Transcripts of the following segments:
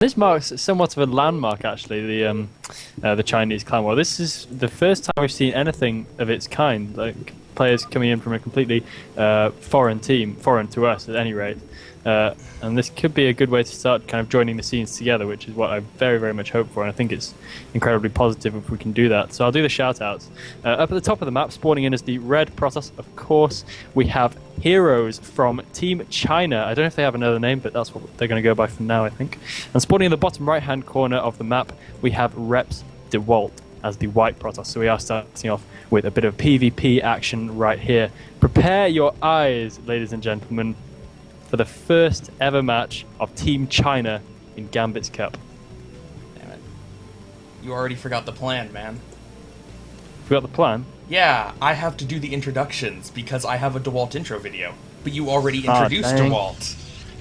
This marks somewhat of a landmark, actually. The Chinese clan war. This is the first time we've seen anything of its kind. Like players coming in from a completely foreign team, foreign to us at any rate. And this could be a good way to start kind of joining the scenes together, which is what I very, very much hope for. And I think it's incredibly positive if we can do that. So I'll do the shout-outs. Up at the top of the map, spawning in as the red Protoss, of course, we have Heroes from Team China. I don't know if they have another name, but that's what they're going to go by for now, I think. And spawning in the bottom right-hand corner of the map, we have Reps Dewalt as the white Protoss. So we are starting off with a bit of PvP action right here. Prepare your eyes, ladies and gentlemen, for the first ever match of Team China in Gambit's Cup. Damn it. You already forgot the plan, man. Forgot the plan? Yeah, I have to do the introductions because I have a Dewalt intro video. But you already introduced Dewalt.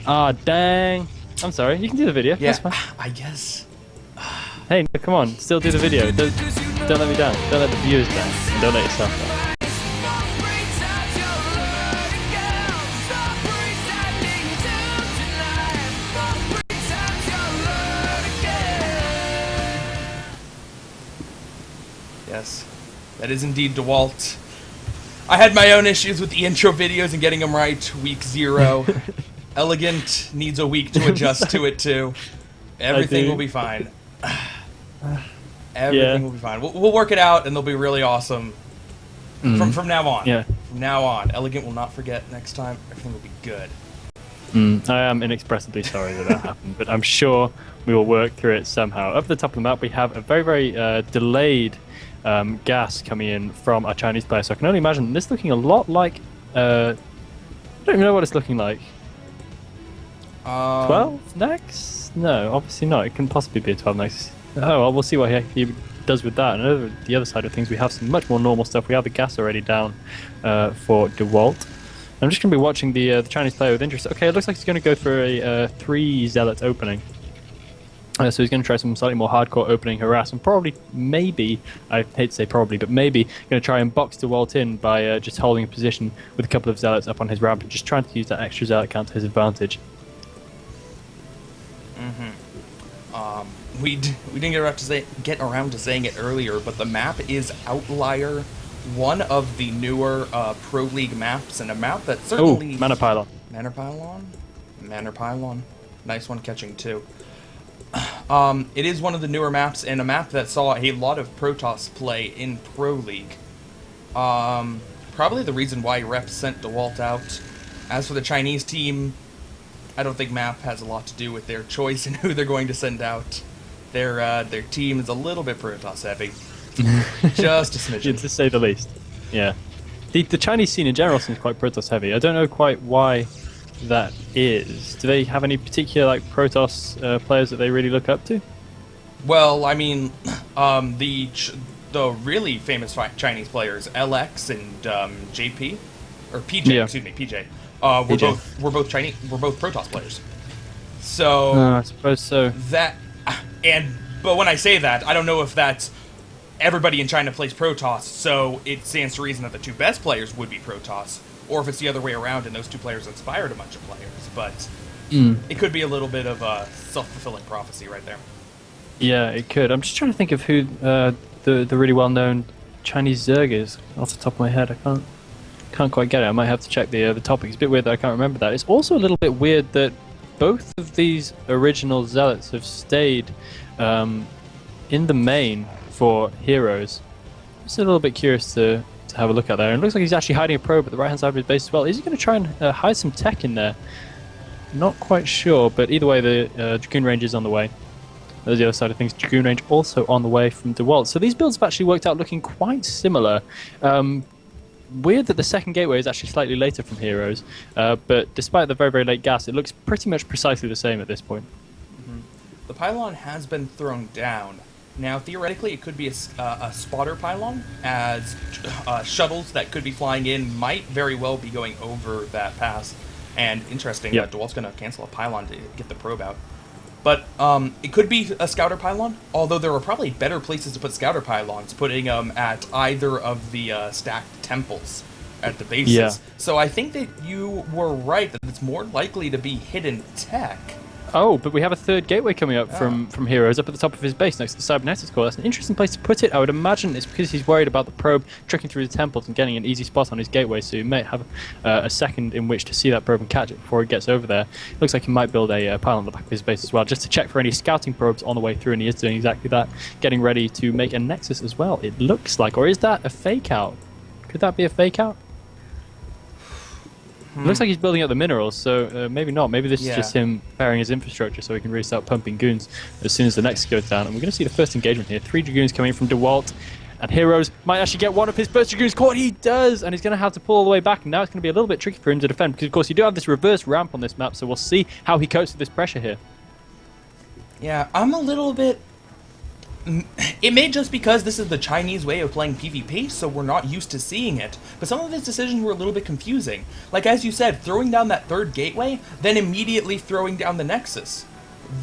Ah, dang. I'm sorry, you can do the video. Yeah, That's fine. I guess. Hey, no, come on, still do the video. Don't let me down. Don't let the viewers down. And don't let yourself down. Yes, that is indeed Dewalt. I had my own issues with the intro videos and getting them right. Week 0. Elegant needs a week to adjust to it too. Everything will be fine. Everything will be fine. We'll work it out, and they'll be really awesome. From now on. Yeah. From now on, Elegant will not forget next time. Everything will be good. I am inexpressibly sorry that happened, but I'm sure we will work through it somehow. Up at the top of the map, we have a very, very delayed gas coming in from our Chinese player. So I can only imagine this looking a lot like... I don't even know what it's looking like. 12 next? No, obviously not. It couldn't possibly be a 12 next. Oh, well, we'll see what he does with that. And over the other side of things, we have some much more normal stuff. We have the gas already down for Dewalt. I'm just going to be watching the Chinese player with interest. Okay, it looks like he's going to go for a 3 Zealot opening. So he's going to try some slightly more hardcore opening harass, and probably, maybe, I hate to say probably, but maybe going to try and box Dewalt in by just holding a position with a couple of Zealots up on his ramp and just trying to use that extra Zealot count to his advantage. We didn't get around to saying it earlier, but the map is Outlier, one of the newer Pro League maps, and a map that certainly... Oh, Mana Pylon. Mana Pylon? Mana Pylon. Nice one catching, too. It is one of the newer maps, and a map that saw a lot of Protoss play in Pro League. Probably the reason why Reps sent Dewalt out. As for the Chinese team, I don't think map has a lot to do with their choice and who they're going to send out. Their team is a little bit Protoss heavy. Just a smidgen. To say the least. Yeah. The Chinese scene in general seems quite Protoss heavy. I don't know quite why that is. Do they have any particular like Protoss players that they really look up to? Well, I mean, the really famous Chinese players, LX and JP, or PJ, excuse me, PJ, were both Chinese. Were both Protoss players. So I suppose so. But when I say that, I don't know if that's everybody in China plays Protoss, so it stands to reason that the 2 best players would be Protoss, or if it's the other way around and those 2 players inspired a bunch of players. But it could be a little bit of a self-fulfilling prophecy right there. Yeah, it could. I'm just trying to think of who the really well-known Chinese Zerg is off the top of my head. I can't quite get it. I might have to check the topic. It's a bit weird that I can't remember that. It's also a little bit weird that both of these original Zealots have stayed in the main for Heroes. Just a little bit curious to have a look at there. And it looks like he's actually hiding a probe at the right-hand side of his base as well. Is he going to try and hide some tech in there? Not quite sure, but either way, the Dragoon Range is on the way. There's the other side of things. Dragoon Range also on the way from Dewalt. So these builds have actually worked out looking quite similar. Weird that the second gateway is actually slightly later from Heroes, but despite the very, very late gas, it looks pretty much precisely the same at this point. The pylon has been thrown down. Now, theoretically, it could be a spotter pylon, as shuttles that could be flying in might very well be going over that pass. And interesting that Dewalt's going to cancel a pylon to get the probe out. But it could be a scouter pylon, although there are probably better places to put scouter pylons, putting them at either of the stacked temples at the bases. So I think that you were right, that it's more likely to be hidden tech Oh, but we have a third gateway coming up from Heroes up at the top of his base next to the Cybernetics core. That's an interesting place to put it. I would imagine it's because he's worried about the probe trekking through the temples and getting an easy spot on his gateway, so he may have a second in which to see that probe and catch it before it gets over there. Looks like he might build a pile on the back of his base as well, just to check for any scouting probes on the way through, and he is doing exactly that, getting ready to make a nexus as well, it looks like. Or is that a fake out? Could that be a fake out? It looks like he's building up the minerals, so maybe not. Maybe this is just him preparing his infrastructure so he can really start pumping goons as soon as the nexus goes down. And we're going to see the first engagement here. 3 Dragoons coming in from Dewalt, and Heroes might actually get one of his first Dragoons caught. He does, and he's going to have to pull all the way back. And now it's going to be a little bit tricky for him to defend, because of course you do have this reverse ramp on this map, so we'll see how he copes with this pressure here. Yeah, I'm a little bit... It may just because this is the Chinese way of playing PvP, so we're not used to seeing it. But some of his decisions were a little bit confusing. Like, as you said, throwing down that third gateway, then immediately throwing down the Nexus.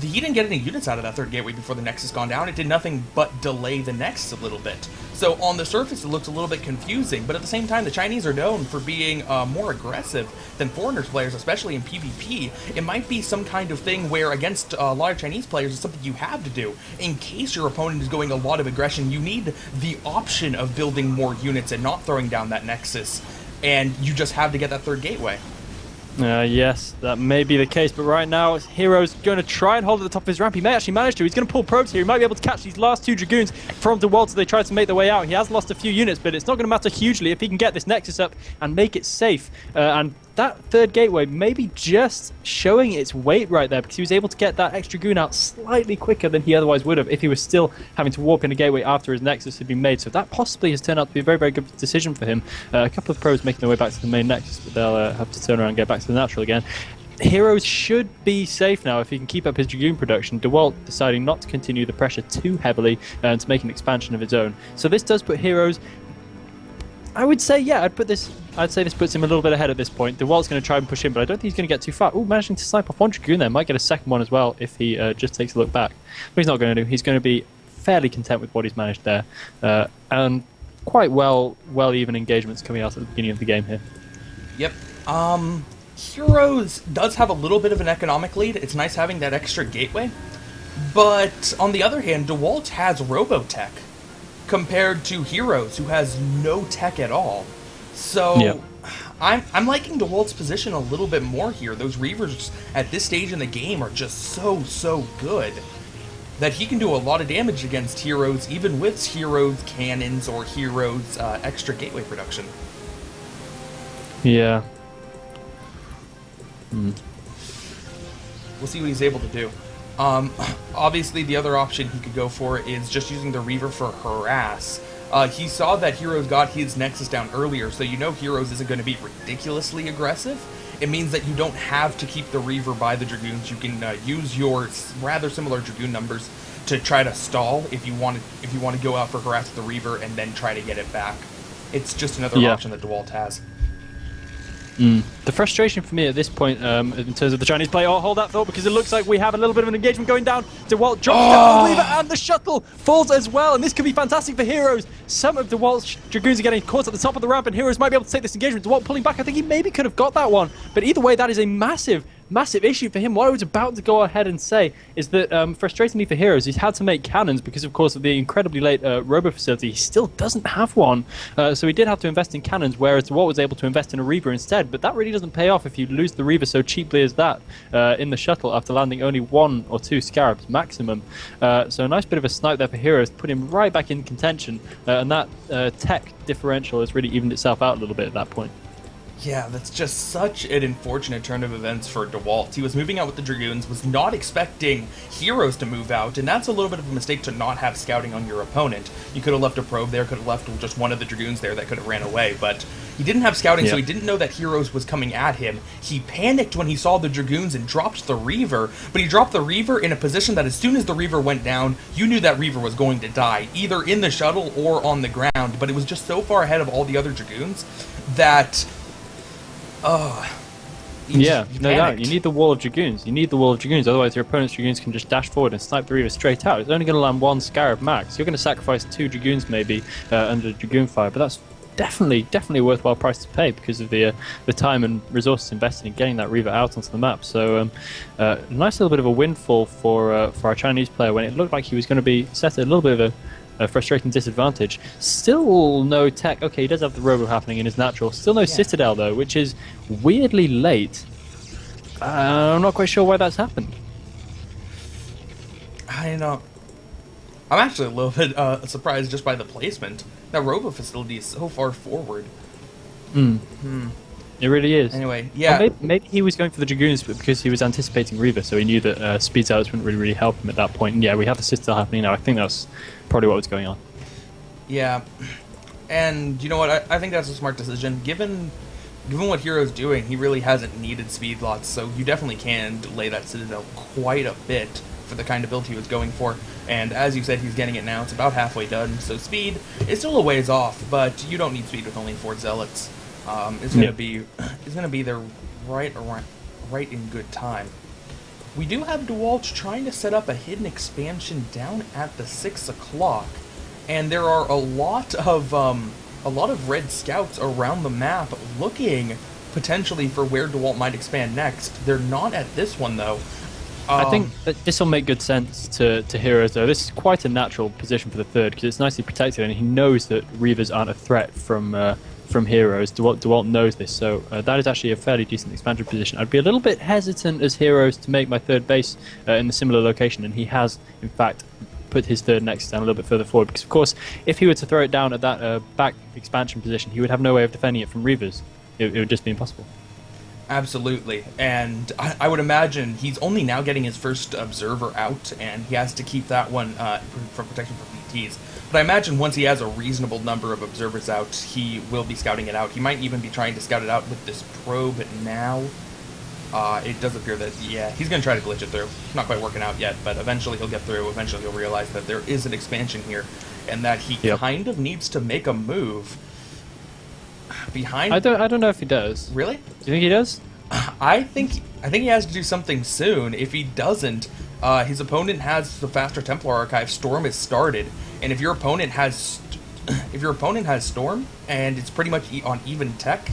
He didn't get any units out of that third gateway before the Nexus gone down. It did nothing but delay the Nexus a little bit. So on the surface, it looks a little bit confusing, but at the same time, the Chinese are known for being more aggressive than foreigners players, especially in PvP. It might be some kind of thing where against a lot of Chinese players, it's something you have to do. In case your opponent is going a lot of aggression, you need the option of building more units and not throwing down that Nexus, and you just have to get that third gateway. Yes, that may be the case, but right now, Hero's going to try and hold at the top of his ramp. He may actually manage to. He's going to pull probes here. He might be able to catch these last 2 Dragoons from Dewalt as they try to make their way out. He has lost a few units, but it's not going to matter hugely if he can get this Nexus up and make it safe. And that third gateway may be just showing its weight right there, because he was able to get that extra Dragoon out slightly quicker than he otherwise would have if he was still having to warp in a gateway after his Nexus had been made. So that possibly has turned out to be a very, very good decision for him. A couple of probes making their way back to the main Nexus, but they'll have to turn around and get back to the natural again. Heroes should be safe now if he can keep up his Dragoon production. Dewalt deciding not to continue the pressure too heavily and to make an expansion of his own. So this does put Heroes, I would say, yeah, I'd say this puts him a little bit ahead at this point. Dewalt's going to try and push in, but I don't think he's going to get too far. Ooh, managing to snipe off 1 Dragoon there. Might get a second one as well if he just takes a look back. But he's not going to do. He's going to be fairly content with what he's managed there. And quite well even engagements coming out at the beginning of the game here. Yep. Heroes does have a little bit of an economic lead. It's nice having that extra gateway. But on the other hand, Dewalt has Robotech compared to Heroes, who has no tech at all. So I'm liking Dewalt's position a little bit more here. Those Reavers at this stage in the game are just so good that he can do a lot of damage against Heroes, even with Heroes cannons or Heroes extra gateway production. Yeah. We'll see what he's able to do. Obviously, the other option he could go for is just using the Reaver for harass. He saw that Heroes got his Nexus down earlier, so you know Heroes isn't going to be ridiculously aggressive. It means that you don't have to keep the Reaver by the Dragoons. You can use your rather similar Dragoon numbers to try to stall if you want to go out for harass with the Reaver and then try to get it back. It's just another option that Dewalt has. The frustration for me at this point, in terms of the Chinese play, hold that thought, because it looks like we have a little bit of an engagement going down. Dewalt drops down the Reaver, and the shuttle falls as well, and this could be fantastic for Heroes. Some of Dewalt's Dragoons are getting caught at the top of the ramp, and Heroes might be able to take this engagement. Dewalt pulling back. I think he maybe could have got that one, but either way, that is a massive issue for him. What I was about to go ahead and say is that, frustratingly for Heroes, he's had to make cannons because, of course, of the incredibly late robo facility. He still doesn't have one, so he did have to invest in cannons, whereas Dewalt was able to invest in a Reaver instead. But that really doesn't pay off if you lose the Reaver so cheaply as that in the shuttle after landing only 1 or 2 Scarabs maximum. So a nice bit of a snipe there for Heroes, put him right back in contention, and that tech differential has really evened itself out a little bit at that point. Yeah, that's just such an unfortunate turn of events for Dewalt. He was moving out with the Dragoons, was not expecting Heroes to move out, and that's a little bit of a mistake to not have scouting on your opponent. You could have left a probe there, could have left just one of the Dragoons there that could have ran away, but he didn't have scouting, so he didn't know that Heroes was coming at him. He panicked when he saw the Dragoons and dropped the Reaver, but he dropped the Reaver in a position that as soon as the Reaver went down, you knew that Reaver was going to die, either in the shuttle or on the ground, but it was just so far ahead of all the other Dragoons that... no doubt. You need the wall of Dragoons. You need the wall of Dragoons, otherwise your opponent's Dragoons can just dash forward and snipe the Reaver straight out. It's only going to land 1 Scarab max. You're going to sacrifice 2 Dragoons maybe under Dragoon fire, but that's definitely a worthwhile price to pay because of the time and resources invested in getting that Reaver out onto the map. So nice little bit of a windfall for our Chinese player when it looked like he was going to be set at a little bit of a frustrating disadvantage. Still no tech. Okay, he does have the robo happening in his natural. Still no Citadel though, which is weirdly late. I'm not quite sure why that's happened. I know. I'm actually a little bit surprised just by the placement. That robo facility is so far forward. It really is. Anyway, yeah. Well, maybe he was going for the Dragoons because he was anticipating Reaver, so he knew that speed zealots wouldn't really help him at that point. And yeah, we have the Citadel happening now. I think that's probably what was going on. Yeah. And you know what? I think that's a smart decision. Given what Hero's doing, he really hasn't needed speed lots, so you definitely can delay that Citadel quite a bit for the kind of build he was going for. And as you said, he's getting it now. It's about halfway done, so speed is still a ways off, but you don't need speed with only 4 zealots. It's gonna be there right in good time. We do have Dewalt trying to set up a hidden expansion down at the 6 o'clock, and there are a lot of red scouts around the map looking potentially for where Dewalt might expand next. They're not at this one though. I think that this will make good sense to Heroes though. This is quite a natural position for the third because it's nicely protected and he knows that Reavers aren't a threat from Heroes. Dewalt knows this, so that is actually a fairly decent expansion position. I'd be a little bit hesitant as Heroes to make my third base in a similar location, and he has in fact put his third next down a little bit further forward because of course if he were to throw it down at that back expansion position he would have no way of defending it from Reavers. It would just be impossible. Absolutely, and I would imagine he's only now getting his first observer out, and he has to keep that one for protection from PTs. But I imagine once he has a reasonable number of observers out, he will be scouting it out. He might even be trying to scout it out with this probe now. It does appear that, yeah, he's going to try to glitch it through. Not quite working out yet, but eventually he'll get through. Eventually he'll realize that there is an expansion here, and that he kind of needs to make a move. Behind. I don't know if he does. Really? Do you think he does? I think he has to do something soon. If he doesn't, his opponent has the faster Templar Archive. Storm is started, and if your opponent has Storm and it's pretty much on even tech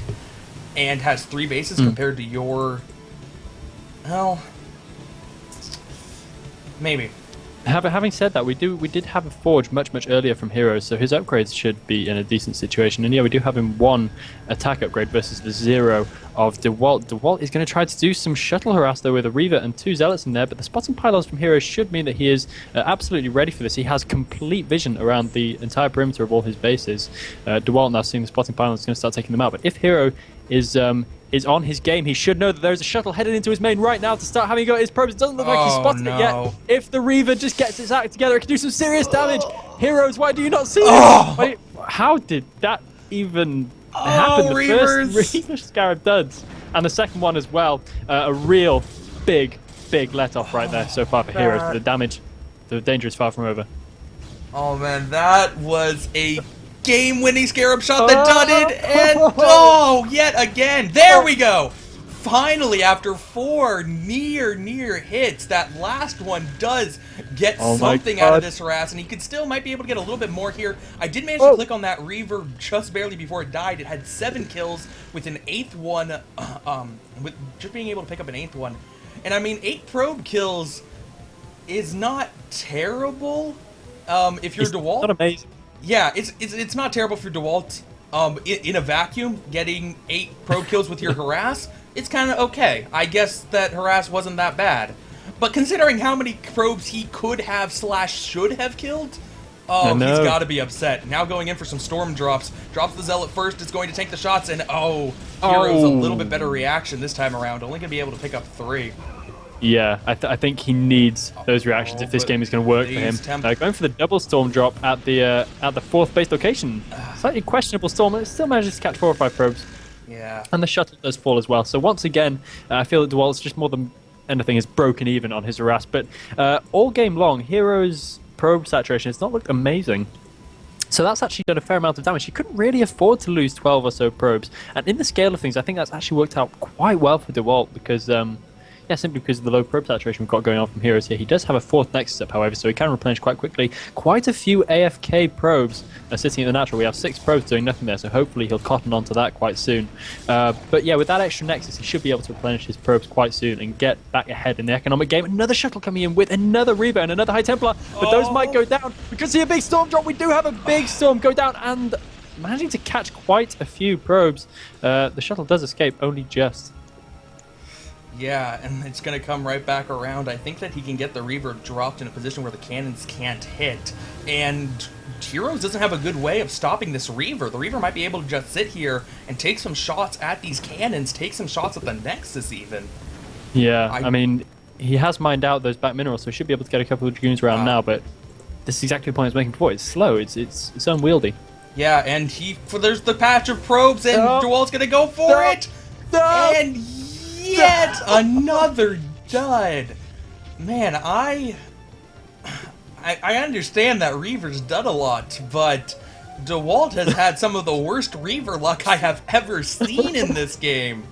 and has 3 bases compared to your, well, maybe. Having said that, we did have a Forge much earlier from Heroes, so his upgrades should be in a decent situation. And yeah, we do have him 1 attack upgrade versus the 0 of Dewalt. Dewalt is going to try to do some shuttle harass though with a Reaver and 2 Zealots in there, but the spotting pylons from Heroes should mean that he is absolutely ready for this. He has complete vision around the entire perimeter of all his bases. Dewalt now seeing the spotting pylons is going to start taking them out, but if Hero is on his game, he should know that there's a shuttle headed into his main right now to start having got his probes. It doesn't look like he's spotted it yet. If the Reaver just gets its act together, it can do some serious damage. Heroes, why do you not see it? Wait, how did that even happen? The first Reaver Scarab duds, and the second one as well. A real big let off right there so far for Heroes. But the danger is far from over. Oh man, that was a game-winning Scarab shot that done it, and yet again, there we go! Finally, after 4 near hits, that last one does get something out of this harass, and he might be able to get a little bit more here. I did manage to click on that Reaver just barely before it died. It had 7 kills with an 8th one, with just being able to pick up an 8th one. And I mean, 8 probe kills is not terrible if you're Dewalt. Not amazing. Yeah, it's not terrible for Dewalt. In a vacuum, getting 8 probe kills with your harass, it's kind of okay. I guess that harass wasn't that bad. But considering how many probes he could have / should have killed, he's got to be upset. Now going in for some storm drops. Drops the Zealot first, it's going to take the shots, and Hero's a little bit better reaction this time around. Only going to be able to pick up 3. Yeah, I think he needs those reactions if this game is going to work for him. Going for the double storm drop at the 4th base location. Slightly questionable storm, but it still manages to catch 4 or 5 probes. Yeah. And the shuttle does fall as well. So once again, I feel that Dewalt's just more than anything is broken even on his harass. But all game long, Hero's probe saturation has not looked amazing. So that's actually done a fair amount of damage. He couldn't really afford to lose 12 or so probes. And in the scale of things, I think that's actually worked out quite well for Dewalt because Yeah, simply because of the low probe saturation we've got going on from Heroes here. He does have a 4th Nexus up, however, so he can replenish quite quickly. Quite a few AFK probes are sitting at the natural. We have 6 probes doing nothing there, so hopefully he'll cotton onto that quite soon. But yeah, with that extra Nexus, he should be able to replenish his probes quite soon and get back ahead in the economic game. Another shuttle coming in with another Reaver and another High Templar, but those might go down. We could see a big storm drop. We do have a big storm go down, and managing to catch quite a few probes. The shuttle does escape, only just. Yeah, and it's going to come right back around. I think that he can get the Reaver dropped in a position where the cannons can't hit. And Heroes doesn't have a good way of stopping this Reaver. The Reaver might be able to just sit here and take some shots at these cannons, take some shots at the Nexus even. Yeah, I mean, he has mined out those back minerals, so he should be able to get a couple of Dragoons around now, but this is exactly the point I was making before. It's slow, it's unwieldy. Yeah, and there's the patch of probes, and Dewalt's going to go for it! And yet another dud. Man, I understand that Reaver's done a lot, but Dewalt has had some of the worst Reaver luck I have ever seen in this game.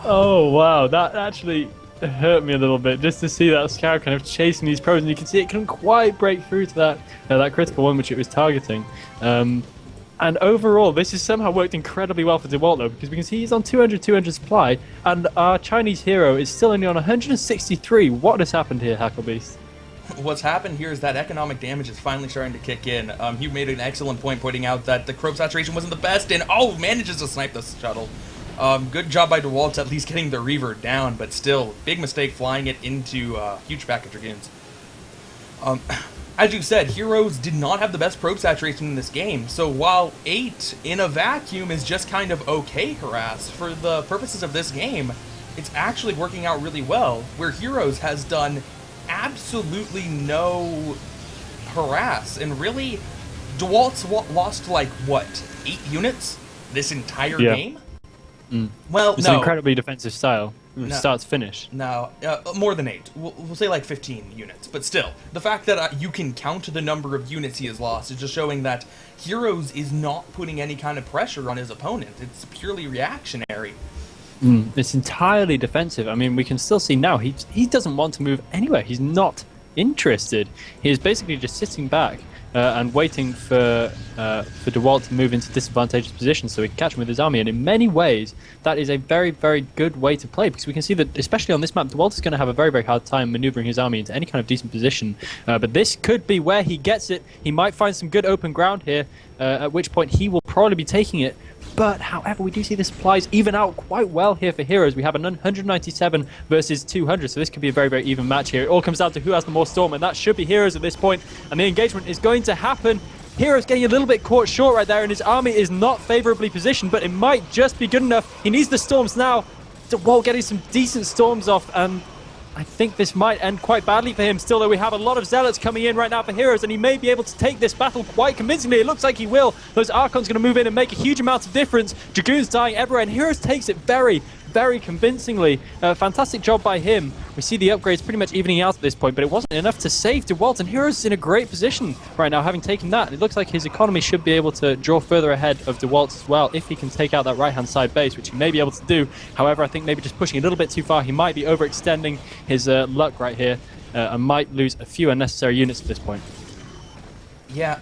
Oh wow, that actually hurt me a little bit just to see that Scout kind of chasing these probes, and you can see it couldn't quite break through to that critical one which it was targeting. And overall, this has somehow worked incredibly well for Dewalt, though, because we can see he's on 200 supply, and our Chinese hero is still only on 163. What has happened here, Hacklebeast? What's happened here is that economic damage is finally starting to kick in. You made an excellent point pointing out that the probe saturation wasn't the best, and manages to snipe the shuttle. Good job by Dewalt at least getting the Reaver down, but still, big mistake flying it into huge pack of Dragoons. As you said, Heroes did not have the best probe saturation in this game, so while 8 in a vacuum is just kind of okay harass, for the purposes of this game, it's actually working out really well, where Heroes has done absolutely no harass, and really, Dewalt's lost like, what, 8 units this entire game? Well, it's an incredibly defensive style. Start to finish. No, more than 8. We'll say like 15 units. But still, the fact that you can count the number of units he has lost is just showing that Heroes is not putting any kind of pressure on his opponent. It's purely reactionary. It's entirely defensive. I mean, we can still see now he doesn't want to move anywhere. He's not interested. He is basically just sitting back and waiting for Dewalt to move into disadvantageous positions so he can catch him with his army. And in many ways, that is a very, very good way to play, because we can see that, especially on this map, Dewalt is going to have a very, very hard time maneuvering his army into any kind of decent position. But this could be where he gets it. He might find some good open ground here, at which point he will probably be taking it. But, however, we do see the supplies even out quite well here for Heroes. We have an 197 versus 200, so this could be a very, very even match here. It all comes down to who has the more Storm, and that should be Heroes at this point. And the engagement is going to happen. Heroes getting a little bit caught short right there, and his army is not favorably positioned, but it might just be good enough. He needs the Storms now. Dewalt getting some decent Storms off, and I think this might end quite badly for him. Still, though, we have a lot of Zealots coming in right now for Heroes, and he may be able to take this battle quite convincingly. It looks like he will. Those Archons going to move in and make a huge amount of difference. Dragoons dying everywhere, and Heroes takes it very, very convincingly. Fantastic job by him. We see the upgrades pretty much evening out at this point, but it wasn't enough to save Dewalt, and Heroes is in a great position right now, having taken that. It looks like his economy should be able to draw further ahead of Dewalt as well, if he can take out that right-hand side base, which he may be able to do. However, I think maybe just pushing a little bit too far, he might be overextending his luck right here, and might lose a few unnecessary units at this point. Yeah,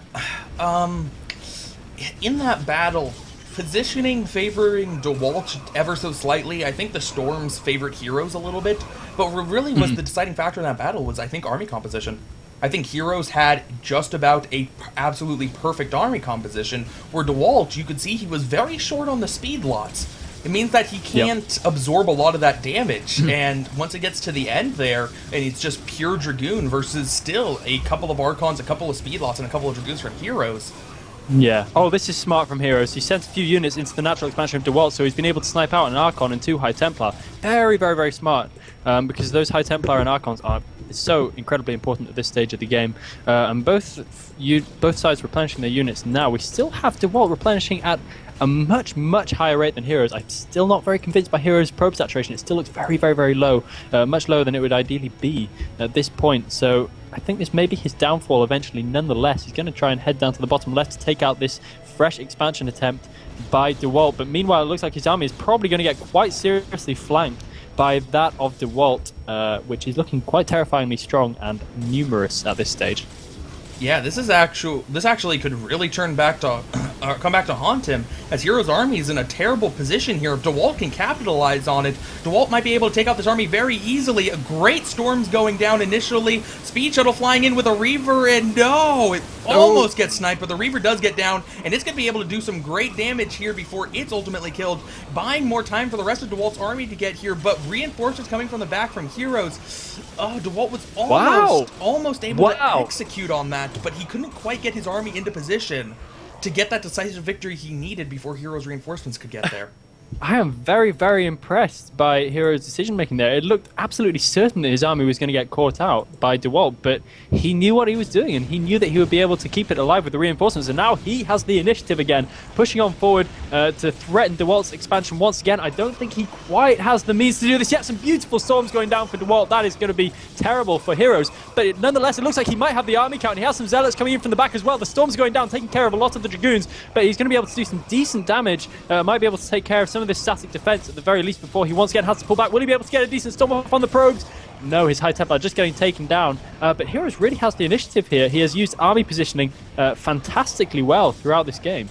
in that battle, positioning favoring Dewalt ever so slightly. I think the Storms favored Heroes a little bit, but what really was the deciding factor in that battle was, I think, army composition. I think Heroes had just about a absolutely perfect army composition, where Dewalt, you could see he was very short on the speed lots. It means that he can't absorb a lot of that damage, and once it gets to the end there, and it's just pure Dragoon versus still a couple of Archons, a couple of speed lots, and a couple of Dragoons from Heroes. Yeah. Oh, this is smart from Heroes. He sent a few units into the natural expansion of Dewalt, so he's been able to snipe out an Archon and 2 High Templar. Very, very, very smart, because those High Templar and Archons are so incredibly important at this stage of the game. And both sides replenishing their units now. We still have Dewalt replenishing at a much, much higher rate than Heroes. I'm still not very convinced by Heroes' probe saturation. It still looks very, very, very low, much lower than it would ideally be at this point. So I think this may be his downfall eventually. Nonetheless, he's going to try and head down to the bottom left to take out this fresh expansion attempt by Dewalt. But meanwhile, it looks like his army is probably going to get quite seriously flanked by that of Dewalt, which is looking quite terrifyingly strong and numerous at this stage. Yeah, this actually could really turn back to come back to haunt him, as Hero's army is in a terrible position here. If Dewalt can capitalize on it, Dewalt might be able to take out this army very easily. A great storm's going down initially. Speed Shuttle flying in with a Reaver, and no, it almost gets sniped, but the Reaver does get down, and it's going to be able to do some great damage here before it's ultimately killed, buying more time for the rest of Dewalt's army to get here, but reinforcements coming from the back from Heroes. Oh, Dewalt was almost able to execute on that, but he couldn't quite get his army into position to get that decisive victory he needed before Heroes' reinforcements could get there. I am very, very impressed by Hero's decision-making there. It looked absolutely certain that his army was going to get caught out by Dewalt, but he knew what he was doing, and he knew that he would be able to keep it alive with the reinforcements, and now he has the initiative again, pushing on forward to threaten Dewalt's expansion once again. I don't think he quite has the means to do this yet. Some beautiful storms going down for Dewalt. That is going to be terrible for Heroes, but nonetheless, it looks like he might have the army count. He has some zealots coming in from the back as well. The storms going down, taking care of a lot of the dragoons, but he's going to be able to do some decent damage. Might be able to take care of some of this static defense at the very least before he once again has to pull back. Will he be able to get a decent storm off on the probes? No, his High Templar just getting taken down. But Heroes really has the initiative here. He has used army positioning fantastically well throughout this game.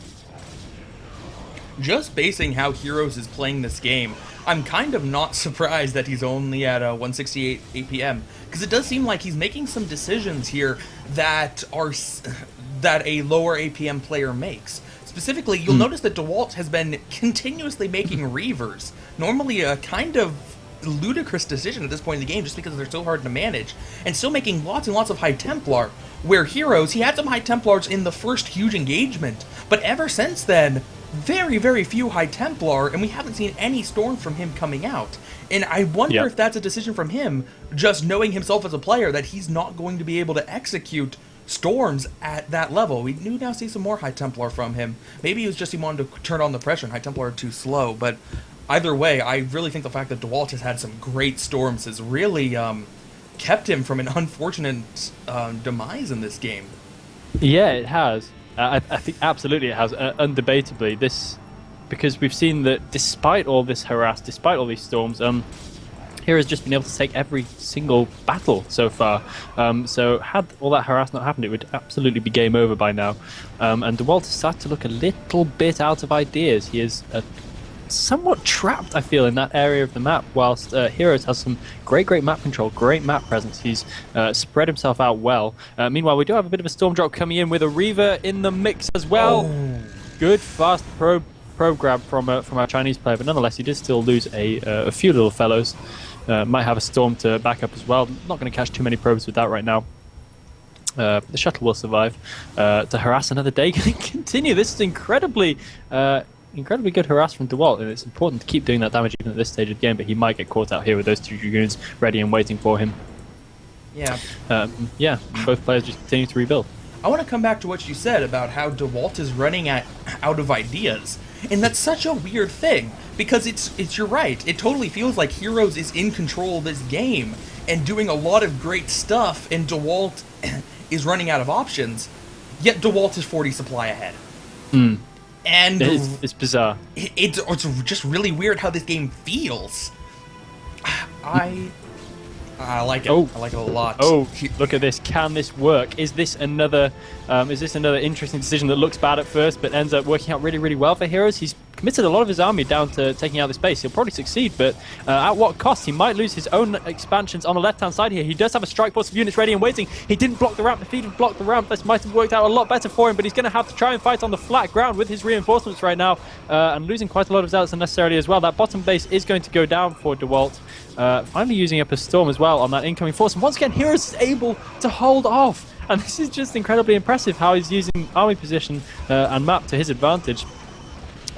Just basing how Heroes is playing this game, I'm kind of not surprised that he's only at 168 APM, because it does seem like he's making some decisions here that a lower APM player makes. Specifically, you'll notice that Dewalt has been continuously making Reavers. Normally a kind of ludicrous decision at this point in the game just because they're so hard to manage. And still making lots and lots of High Templar. Where Heroes, he had some High Templars in the first huge engagement. But ever since then, very, very few High Templar, and we haven't seen any storms from him coming out. And I wonder if that's a decision from him, just knowing himself as a player, that he's not going to be able to execute storms at that level. We do now see some more High Templar from him. Maybe it was just he wanted to turn on the pressure and High Templar are too slow, but either way, I really think the fact that Dewalt has had some great storms has really kept him from an unfortunate demise in this game. Yeah, it has. I think absolutely it has, undebatably. Because we've seen that despite all this harass, despite all these storms, Hero's just been able to take every single battle so far. So had all that harass not happened, it would absolutely be game over by now. And Dewalt has started to look a little bit out of ideas. He is somewhat trapped, I feel, in that area of the map, whilst Heroes has some great map control, great map presence. He's spread himself out well. Meanwhile, we do have a bit of a storm drop coming in with a Reaver in the mix as well. Good, fast probe grab from our Chinese player, but nonetheless, he did still lose a few little fellows. Might have a storm to back up as well. Not going to catch too many probes with that right now. The shuttle will survive. To harass another day can continue. This is incredibly good harass from Dewalt, and it's important to keep doing that damage even at this stage of the game, but he might get caught out here with those two dragoons ready and waiting for him. Yeah. Both players just continue to rebuild. I want to come back to what you said about how Dewalt is running out of ideas. And that's such a weird thing, because you're right. It totally feels like Heroes is in control of this game and doing a lot of great stuff, and Dewalt is running out of options, yet Dewalt is 40 supply ahead. And it's bizarre. It's just really weird how this game feels. I like it. I like it a lot. Oh, look at this. Can this work? Is this another interesting decision that looks bad at first but ends up working out really, really well for Heroes? He's committed a lot of his army down to taking out this base. He'll probably succeed, but at what cost? He might lose his own expansions on the left-hand side here. He does have a strike force of units ready and waiting. He didn't block the ramp. If he'd blocked the ramp, this might have worked out a lot better for him, but he's going to have to try and fight on the flat ground with his reinforcements right now, and losing quite a lot of zealots unnecessarily as well. That bottom base is going to go down for Dewalt. Finally using up a storm as well on that incoming force, and once again Heroes is able to hold off, and this is just incredibly impressive how he's using army position and map to his advantage.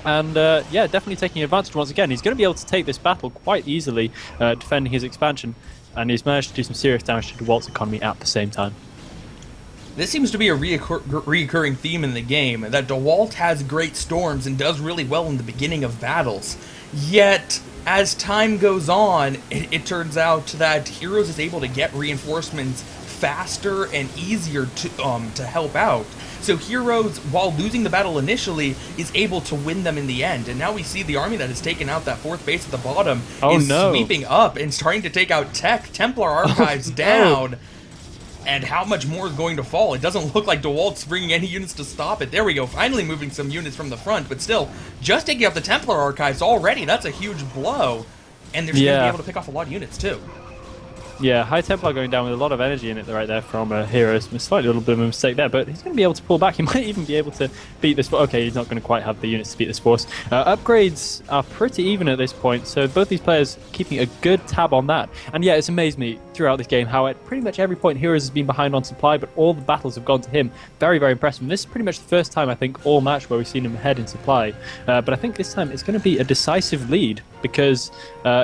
And yeah, definitely taking advantage once again. He's going to be able to take this battle quite easily, defending his expansion, and he's managed to do some serious damage to Dewalt's economy at the same time. This seems to be a reoccurring theme in the game, that Dewalt has great storms and does really well in the beginning of battles. Yet, as time goes on, it turns out that Heroes is able to get reinforcements faster and easier to help out. So Heroes, while losing the battle initially, is able to win them in the end. And now we see the army that has taken out that 4th base at the bottom is sweeping up and starting to take out Templar Archives down. And how much more is going to fall? It doesn't look like Dewalt's bringing any units to stop it. There we go, finally moving some units from the front, but still, just taking out the Templar Archives already, that's a huge blow. And they're going to be able to pick off a lot of units, too. Yeah, High Templar going down with a lot of energy in it right there from Heroes. A slightly little bit of a mistake there, but he's going to be able to pull back. He might even be able to beat this. Okay, he's not going to quite have the units to beat this force. Upgrades are pretty even at this point, so both these players keeping a good tab on that. And yeah, it's amazed me throughout this game how at pretty much every point Heroes has been behind on supply, but all the battles have gone to him. Very, very impressive. And this is pretty much the first time, I think, all match where we've seen him ahead in supply. But I think this time it's going to be a decisive lead because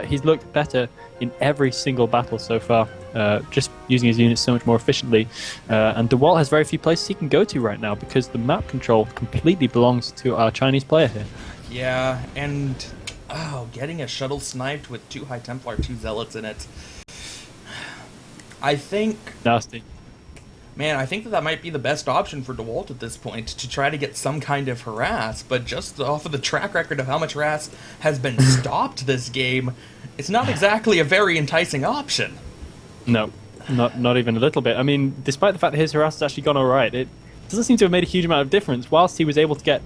he's looked better in every single battle so far, just using his units so much more efficiently. And Dewalt has very few places he can go to right now because the map control completely belongs to our Chinese player here. Yeah, and getting a shuttle sniped with 2 High Templar, 2 Zealots in it. I think... Nasty. Man, I think that might be the best option for Dewalt at this point, to try to get some kind of harass, but just off of the track record of how much harass has been stopped this game, it's not exactly a very enticing option. No, not even a little bit. I mean, despite the fact that his harass has actually gone alright, it doesn't seem to have made a huge amount of difference. Whilst he was able to get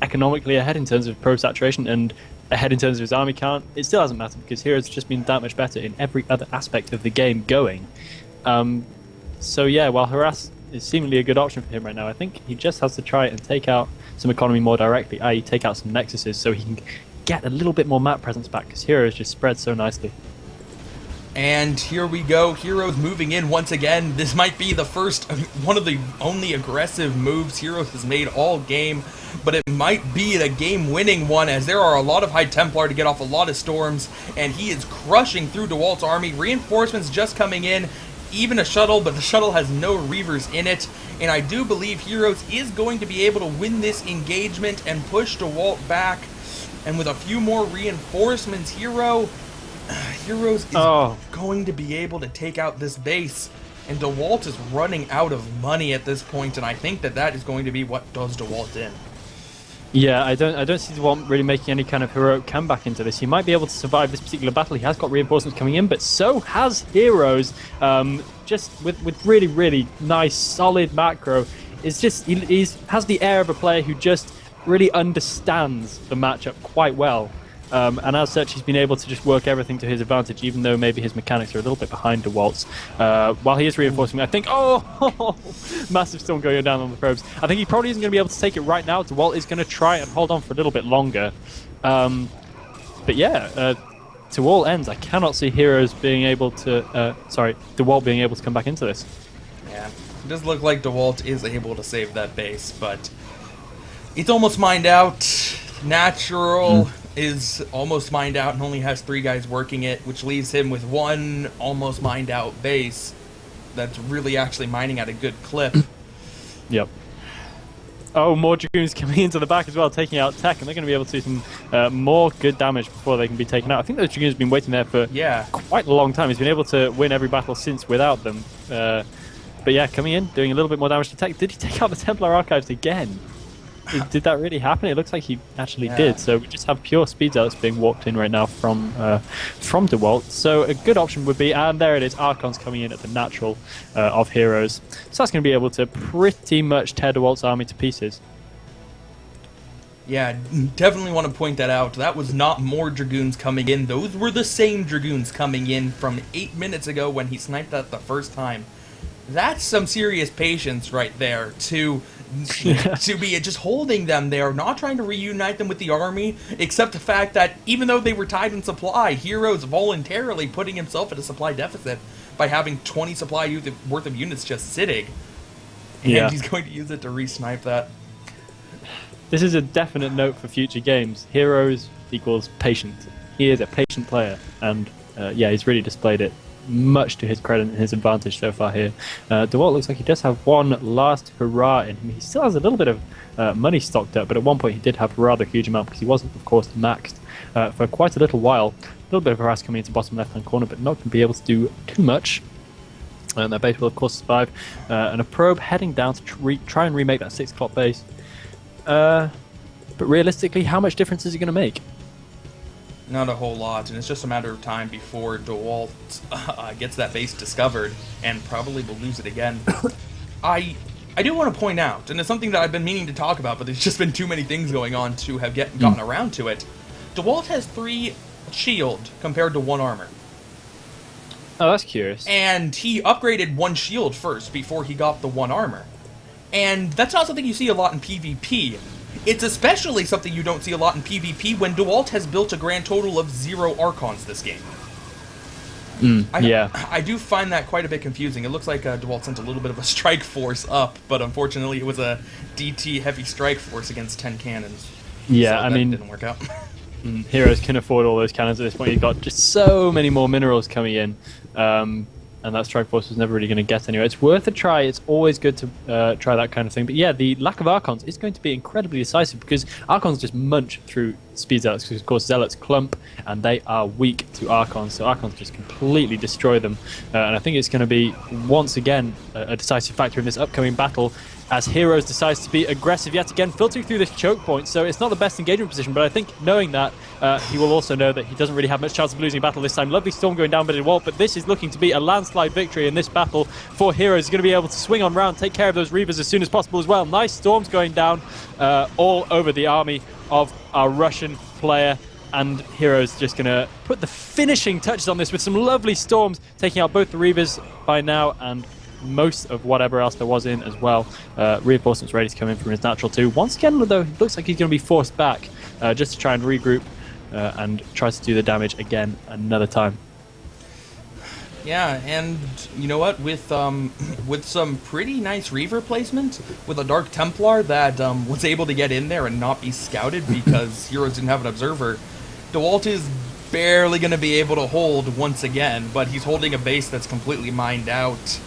economically ahead in terms of pro-saturation and ahead in terms of his army count, it still hasn't mattered because Heroes has just been that much better in every other aspect of the game going. So yeah, while harass is seemingly a good option for him right now, I think he just has to try and take out some economy more directly, i.e. take out some nexuses so he can get a little bit more map presence back, because Heroes just spread so nicely. And here we go, Heroes moving in once again. This might be the first, one of the only aggressive moves Heroes has made all game, but it might be the game-winning one, as there are a lot of High Templar to get off a lot of storms, and he is crushing through Dewalt's army. Reinforcements just coming in, even a shuttle, but the shuttle has no Reavers in it, and I do believe Heroes is going to be able to win this engagement and push Dewalt back, and with a few more reinforcements, Heroes is going to be able to take out this base, and Dewalt is running out of money at this point, and I think that that is going to be what does Dewalt in. Yeah, I don't see Dewalt really making any kind of heroic comeback into this. He might be able to survive this particular battle. He has got reinforcements coming in, but so has Heroes. Just with really, really nice, solid macro. It's just he has the air of a player who just really understands the matchup quite well. And as such, he's been able to just work everything to his advantage, even though maybe his mechanics are a little bit behind Dewalt's. While he is reinforcing, I think, massive storm going down on the probes. I think he probably isn't going to be able to take it right now. Dewalt is going to try and hold on for a little bit longer. But yeah, to all ends, I cannot see Heroes being able to, Dewalt being able to come back into this. Yeah, it does look like Dewalt is able to save that base, but it's almost mined out. Natural is almost mined out and only has 3 guys working it, which leaves him with 1 almost mined out base that's really actually mining at a good clip. Yep. Oh, more Dragoons coming into the back as well, taking out Tech, and they're going to be able to do some more good damage before they can be taken out. I think those Dragoons have been waiting there for quite a long time. He's been able to win every battle since without them. But yeah, coming in, doing a little bit more damage to Tech. Did he take out the Templar Archives again? Did that really happen? It looks like he actually did. So we just have pure speed zealots being walked in right now from Dewalt. So a good option would be, and there it is, Archons coming in at the natural of Heroes. So that's going to be able to pretty much tear Dewalt's army to pieces. Yeah, definitely want to point that out. That was not more Dragoons coming in. Those were the same Dragoons coming in from 8 minutes ago when he sniped that the first time. That's some serious patience right there to be just holding them there, not trying to reunite them with the army, except the fact that even though they were tied in supply, Heroes voluntarily putting himself at a supply deficit by having 20 supply worth of units just sitting. And he's going to use it to re-snipe that. This is a definite note for future games. Heroes equals patient. He is a patient player, and yeah, he's really displayed it much to his credit and his advantage so far here. Dewalt looks like he does have one last hurrah in him. He still has a little bit of money stocked up, but at one point he did have a rather huge amount because he wasn't, of course, maxed for quite a little while. A little bit of harass coming into bottom left-hand corner, but not going to be able to do too much. And their base will, of course, survive. And a probe heading down to try and remake that 6 o'clock base. But realistically, how much difference is it going to make? Not a whole lot, and it's just a matter of time before Dewalt gets that base discovered, and probably will lose it again. I do want to point out, and it's something that I've been meaning to talk about, but there's just been too many things going on to have gotten around to it. Dewalt has 3 shield compared to 1 armor. Oh, that's curious. And he upgraded 1 shield first before he got the 1 armor. And that's not something you see a lot in PvP. It's especially something you don't see a lot in PvP when Dewalt has built a grand total of 0 Archons this game. I do find that quite a bit confusing. It looks like Dewalt sent a little bit of a strike force up, but unfortunately it was a DT heavy strike force against 10 cannons. Yeah, so I mean, didn't work out. Heroes can afford all those cannons at this point. You've got just so many more minerals coming in. And that strike force was never really going to get anywhere. It's worth a try. It's always good to try that kind of thing. But yeah, the lack of Archons is going to be incredibly decisive because Archons just munch through Speed Zealots because, of course, Zealots clump and they are weak to Archons. So Archons just completely destroy them. And I think it's going to be, once again, a decisive factor in this upcoming battle as Heroes decides to be aggressive yet again, filtering through this choke point. So it's not the best engagement position, but I think knowing that, he will also know that he doesn't really have much chance of losing a battle this time. Lovely Storm going down by Dewalt, but this is looking to be a landslide victory in this battle for Heroes. He's going to be able to swing on round, take care of those Reavers as soon as possible as well. Nice Storms going down all over the army of our Russian player. And Heroes just going to put the finishing touches on this with some lovely Storms, taking out both the Reavers by now and most of whatever else there was in as well. Reinforcements ready to come in from his natural 2. Once again, though, it looks like he's going to be forced back just to try and regroup and try to do the damage again another time. Yeah, and you know what? With some pretty nice Reaver placement, with a Dark Templar that was able to get in there and not be scouted because Heroes didn't have an observer, Dewalt is barely going to be able to hold once again, but he's holding a base that's completely mined out.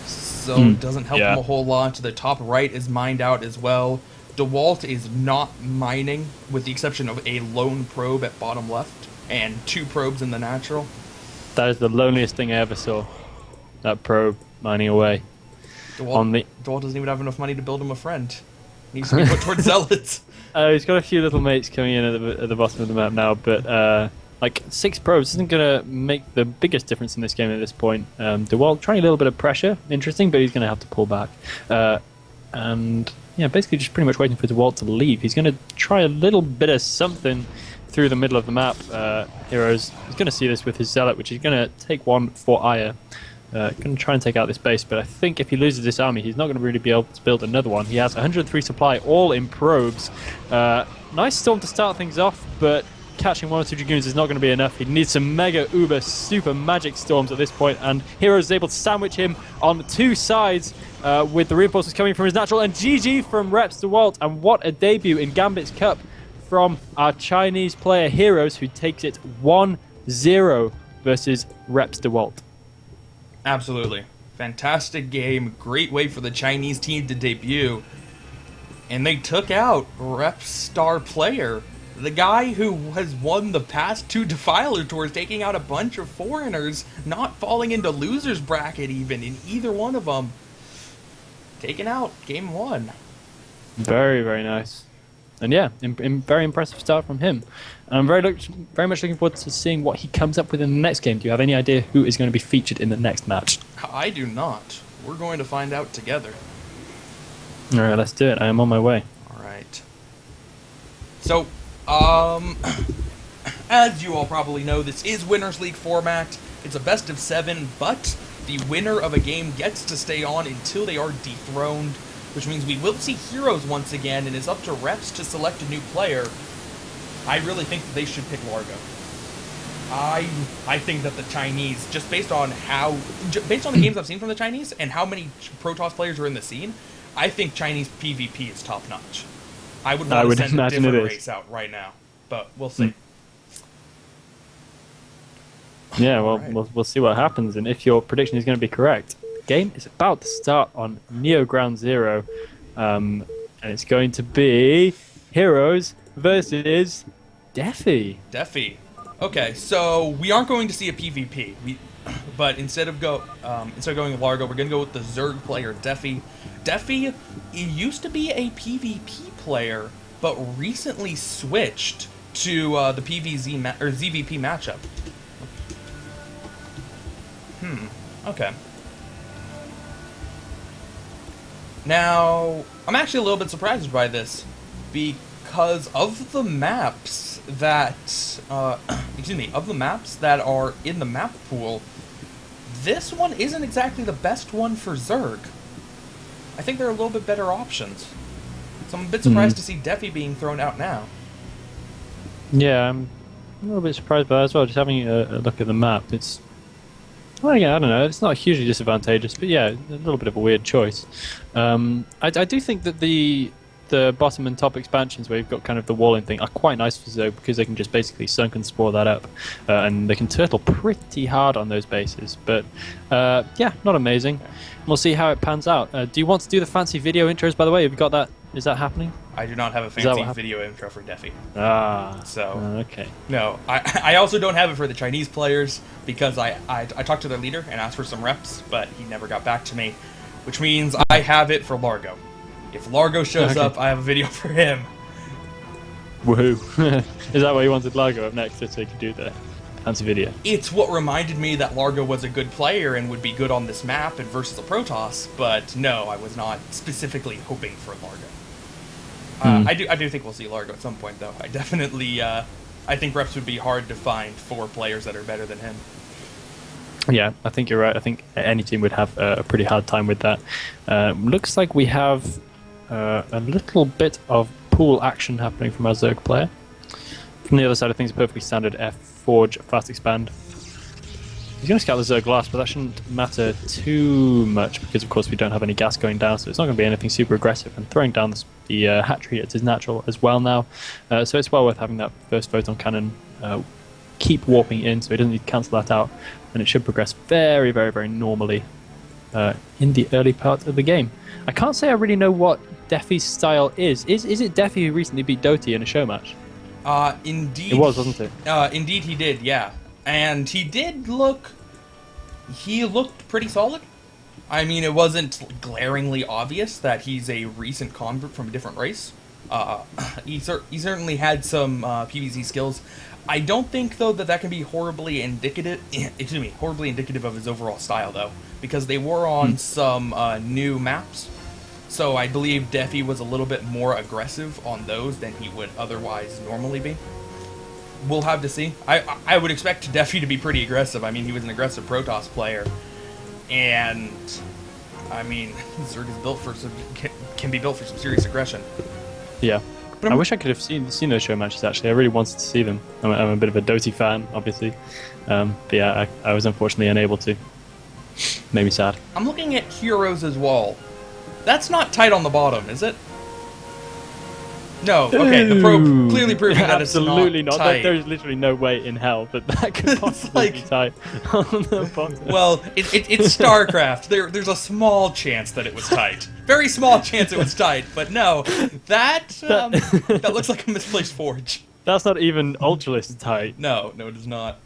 So it doesn't help him a whole lot. The top right is mined out as well. Dewalt is not mining, with the exception of a lone probe at bottom left, and 2 probes in the natural. That is the loneliest thing I ever saw. That probe mining away. Dewalt doesn't even have enough money to build him a friend. He needs to be put towards Zealots. He's got a few little mates coming in at the bottom of the map now, but like 6 probes isn't going to make the biggest difference in this game at this point. Dewalt trying a little bit of pressure, interesting, but he's going to have to pull back. And yeah, basically just pretty much waiting for Dewalt to leave. He's going to try a little bit of something through the middle of the map. Heroes, he's going to see this with his Zealot, which is going to take 1 for Ire. Going to try and take out this base, but I think if he loses this army, he's not going to really be able to build another one. He has 103 supply, all in probes. Nice Storm to start things off, but catching 1 or 2 Dragoons is not going to be enough. He needs some mega uber super magic storms at this point, and Heroes is able to sandwich him on 2 sides with the reinforcements coming from his natural, and GG from Reps Dewalt. And what a debut in Gambit's Cup from our Chinese player Heroes, who takes it 1-0 versus Reps Dewalt. Absolutely. Fantastic game. Great way for the Chinese team to debut. And they took out Reps star player, the guy who has won the past 2 Defiler tours, taking out a bunch of foreigners, not falling into loser's bracket even in either one of them. Taken out, game 1. Very, very nice. And yeah, very impressive start from him. And I'm very much looking forward to seeing what he comes up with in the next game. Do you have any idea who is going to be featured in the next match? I do not. We're going to find out together. Alright, let's do it. I am on my way. Alright. So, as you all probably know, this is Winners League format. It's a best of 7, but the winner of a game gets to stay on until they are dethroned, which means we will see Heroes once again, and it's up to Reps to select a new player. I really think that they should pick Largo. I think that the Chinese, just based on the games I've seen from the Chinese and how many Protoss players are in the scene, I think Chinese PvP is top notch. I would want to send a different race out right now, but we'll see. Yeah, well, we'll see what happens, and if your prediction is going to be correct. The game is about to start on Neo Ground Zero, and it's going to be Heroes versus Defi. Okay, so we aren't going to see a PvP. but instead of going with Largo, we're gonna go with the Zerg player Defi. Defi used to be a PvP player, but recently switched to the ZVP matchup. Okay. Now, I'm actually a little bit surprised by this, because of the maps that, of the maps that are in the map pool, this one isn't exactly the best one for Zerg. I think there are a little bit better options. So I'm a bit surprised to see Defi being thrown out now. Yeah, I'm a little bit surprised by that as well. Just having a look at the map, it's... Well, again, I don't know. It's not hugely disadvantageous, but yeah, a little bit of a weird choice. I do think that the bottom and top expansions where you've got kind of the walling thing are quite nice for Zerg because they can just basically sunk and spore that up, and they can turtle pretty hard on those bases. But yeah, not amazing. We'll see how it pans out. Do you want to do the fancy video intros, by the way? Have you got that? Is that happening? I do not have a fancy video intro for Defi. So okay. No, I also don't have it for the Chinese players because I talked to their leader and asked for some reps, but he never got back to me, which means I have it for Largo. If Largo shows up, I have a video for him. Woohoo! Is that why you wanted Largo up next, so you could do the fancy video? It's what reminded me that Largo was a good player and would be good on this map and versus a Protoss, but no, I was not specifically hoping for Largo. I do think we'll see Largo at some point, though. I definitely, I think reps would be hard to find for players that are better than him. Yeah, I think you're right. I think any team would have a pretty hard time with that. Looks like we have a little bit of pool action happening from our Zerg player. From the other side of things, perfectly standard F Forge Fast Expand. He's going to scout the Zerg last, but that shouldn't matter too much because, of course, we don't have any gas going down, so it's not going to be anything super aggressive. And throwing down the hatchery at his natural as well now, so it's well worth having that first photon cannon keep warping in, so he doesn't need to cancel that out, and it should progress very, very, very normally in the early part of the game. I can't say I really know what Defi's style is. Is it Defi who recently beat Doty in a show match? Indeed. It was, wasn't it? Indeed he did, yeah. And he looked pretty solid. I mean, it wasn't glaringly obvious that he's a recent convert from a different race. He certainly had some PvZ skills. I don't think, though, that can be horribly indicative of his overall style, though, because they were on some new maps. So I believe Defi was a little bit more aggressive on those than he would otherwise normally be. We'll have to see. I would expect Defi to be pretty aggressive. I mean, he was an aggressive Protoss player, and I mean, Zerg is built for can be built for some serious aggression. Yeah, I wish I could have seen those show matches. Actually, I really wanted to see them. I'm a bit of a Doty fan, obviously, but yeah, I was unfortunately unable to. Made me sad. I'm looking at Heroes as well. That's not tight on the bottom, is it? No, okay, the probe clearly proving that it's absolutely not not. tight. There's literally no way in hell that could possibly be tight on the bottom. Well, it's StarCraft. There's a small chance that it was tight. Very small chance it was tight, but no, that looks like a misplaced forge. That's not even Ultralist tight. No, it is not.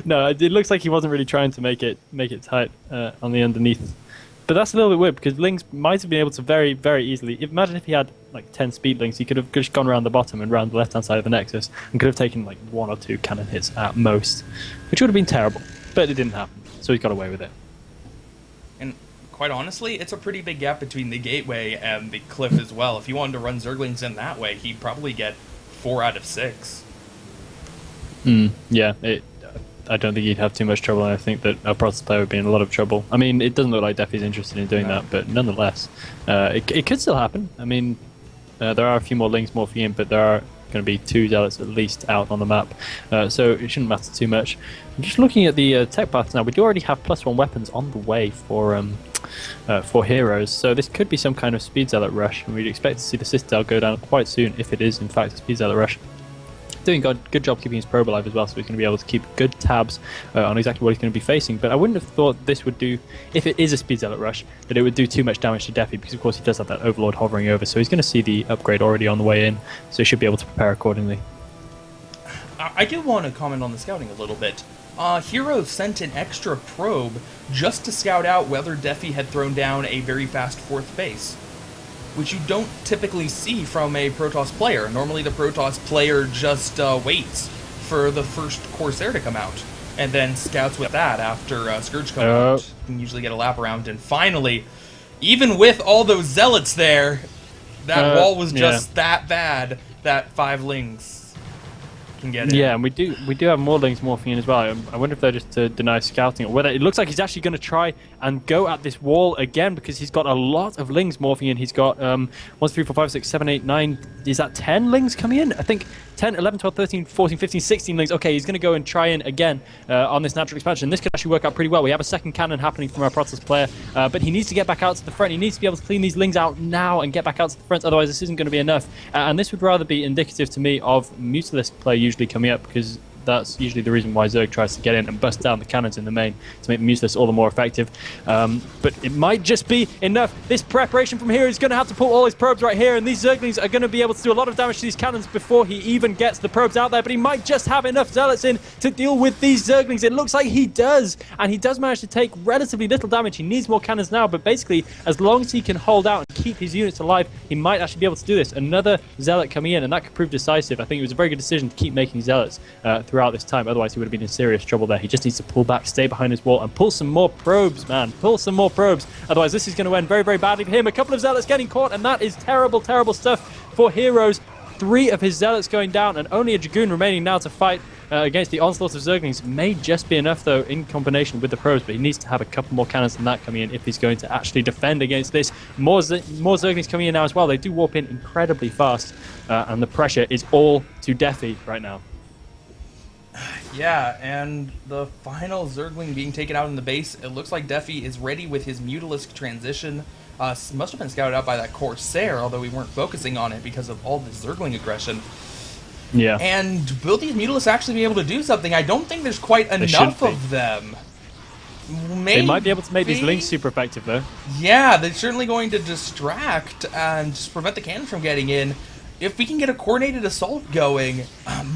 No, it looks like he wasn't really trying to make it tight on the underneath. But that's a little bit weird because Lings might have been able to very, very easily. Imagine if he had like 10 speed Lings, he could have just gone around the bottom and around the left-hand side of the Nexus and could have taken like 1 or 2 cannon hits at most, which would have been terrible. But it didn't happen, so he got away with it. And quite honestly, it's a pretty big gap between the gateway and the cliff as well. If he wanted to run Zerglings in that way, he'd probably get 4 out of 6. Yeah, I don't think he'd have too much trouble, and I think that a Protoss player would be in a lot of trouble. I mean, it doesn't look like Defi's interested in doing that, but nonetheless, it could still happen. I mean, there are a few more Lings morphing in, but there are going to be 2 Zealots at least out on the map, so it shouldn't matter too much. Just looking at the tech paths now, we do already have +1 weapons on the way for heroes, so this could be some kind of Speed Zealot rush, and we'd expect to see the Citadel go down quite soon if it is in fact a Speed Zealot rush. Doing a good job keeping his probe alive as well, so he's going to be able to keep good tabs on exactly what he's going to be facing. But I wouldn't have thought this would do, if it is a Speed Zealot rush, that it would do too much damage to Defi, because of course he does have that Overlord hovering over, so he's going to see the upgrade already on the way in, so he should be able to prepare accordingly. I do want to comment on the scouting a little bit. Heroes sent an extra probe just to scout out whether Defi had thrown down a very fast 4th base, which you don't typically see from a Protoss player. Normally the Protoss player just waits for the first Corsair to come out, and then scouts with that after Scourge comes out. You can usually get a lap around, and finally, even with all those Zealots there, that wall was just that bad that 5 Lings can get in. Yeah, and we do have more Lings morphing in as well. I wonder if they're just to deny scouting, or whether it looks like he's actually going to try and go at this wall again, because he's got a lot of Lings morphing in. He's got 1, 2, 3, 4, 5, 6, 7, 8, 9. Is that 10 Lings coming in? I think 10, 11, 12, 13, 14, 15, 16 Lings. Okay, he's going to go and try in again on this natural expansion. This could actually work out pretty well. We have a second cannon happening from our Protoss player, but he needs to get back out to the front. He needs to be able to clean these Lings out now and get back out to the front, otherwise this isn't going to be enough. And this would rather be indicative to me of Mutalisk play usually coming up, because that's usually the reason why Zerg tries to get in and bust down the cannons in the main to make the Mutalisk all the more effective. But it might just be enough. This preparation from here is going to have to pull all his probes right here, and these Zerglings are going to be able to do a lot of damage to these cannons before he even gets the probes out there. But he might just have enough Zealots in to deal with these Zerglings. It looks like he does, and he does manage to take relatively little damage. He needs more cannons now, but basically, as long as he can hold out and keep his units alive, he might actually be able to do this. Another Zealot coming in, and that could prove decisive. I think it was a very good decision to keep making Zealots throughout this time. Otherwise, he would have been in serious trouble there. He just needs to pull back, stay behind his wall, and pull some more probes, man. Pull some more probes. Otherwise, this is going to end very, very badly for him. A couple of Zealots getting caught, and that is terrible, terrible stuff for Heroes. 3 of his Zealots going down, and only a Dragoon remaining now to fight against the onslaught of Zerglings. May just be enough, though, in combination with the probes, but he needs to have a couple more cannons than that coming in if he's going to actually defend against this. More Zerglings coming in now as well. They do warp in incredibly fast, and the pressure is all to Defi right now. Yeah, and the final Zergling being taken out in the base, it looks like Defi is ready with his Mutalisk transition. Must have been scouted out by that Corsair, although we weren't focusing on it because of all the Zergling aggression. Yeah. And will these Mutalisks actually be able to do something? I don't think there's quite enough of them. Maybe. They might be able to make these Lings super effective, though. Yeah, they're certainly going to distract and just prevent the cannons from getting in. If we can get a coordinated assault going,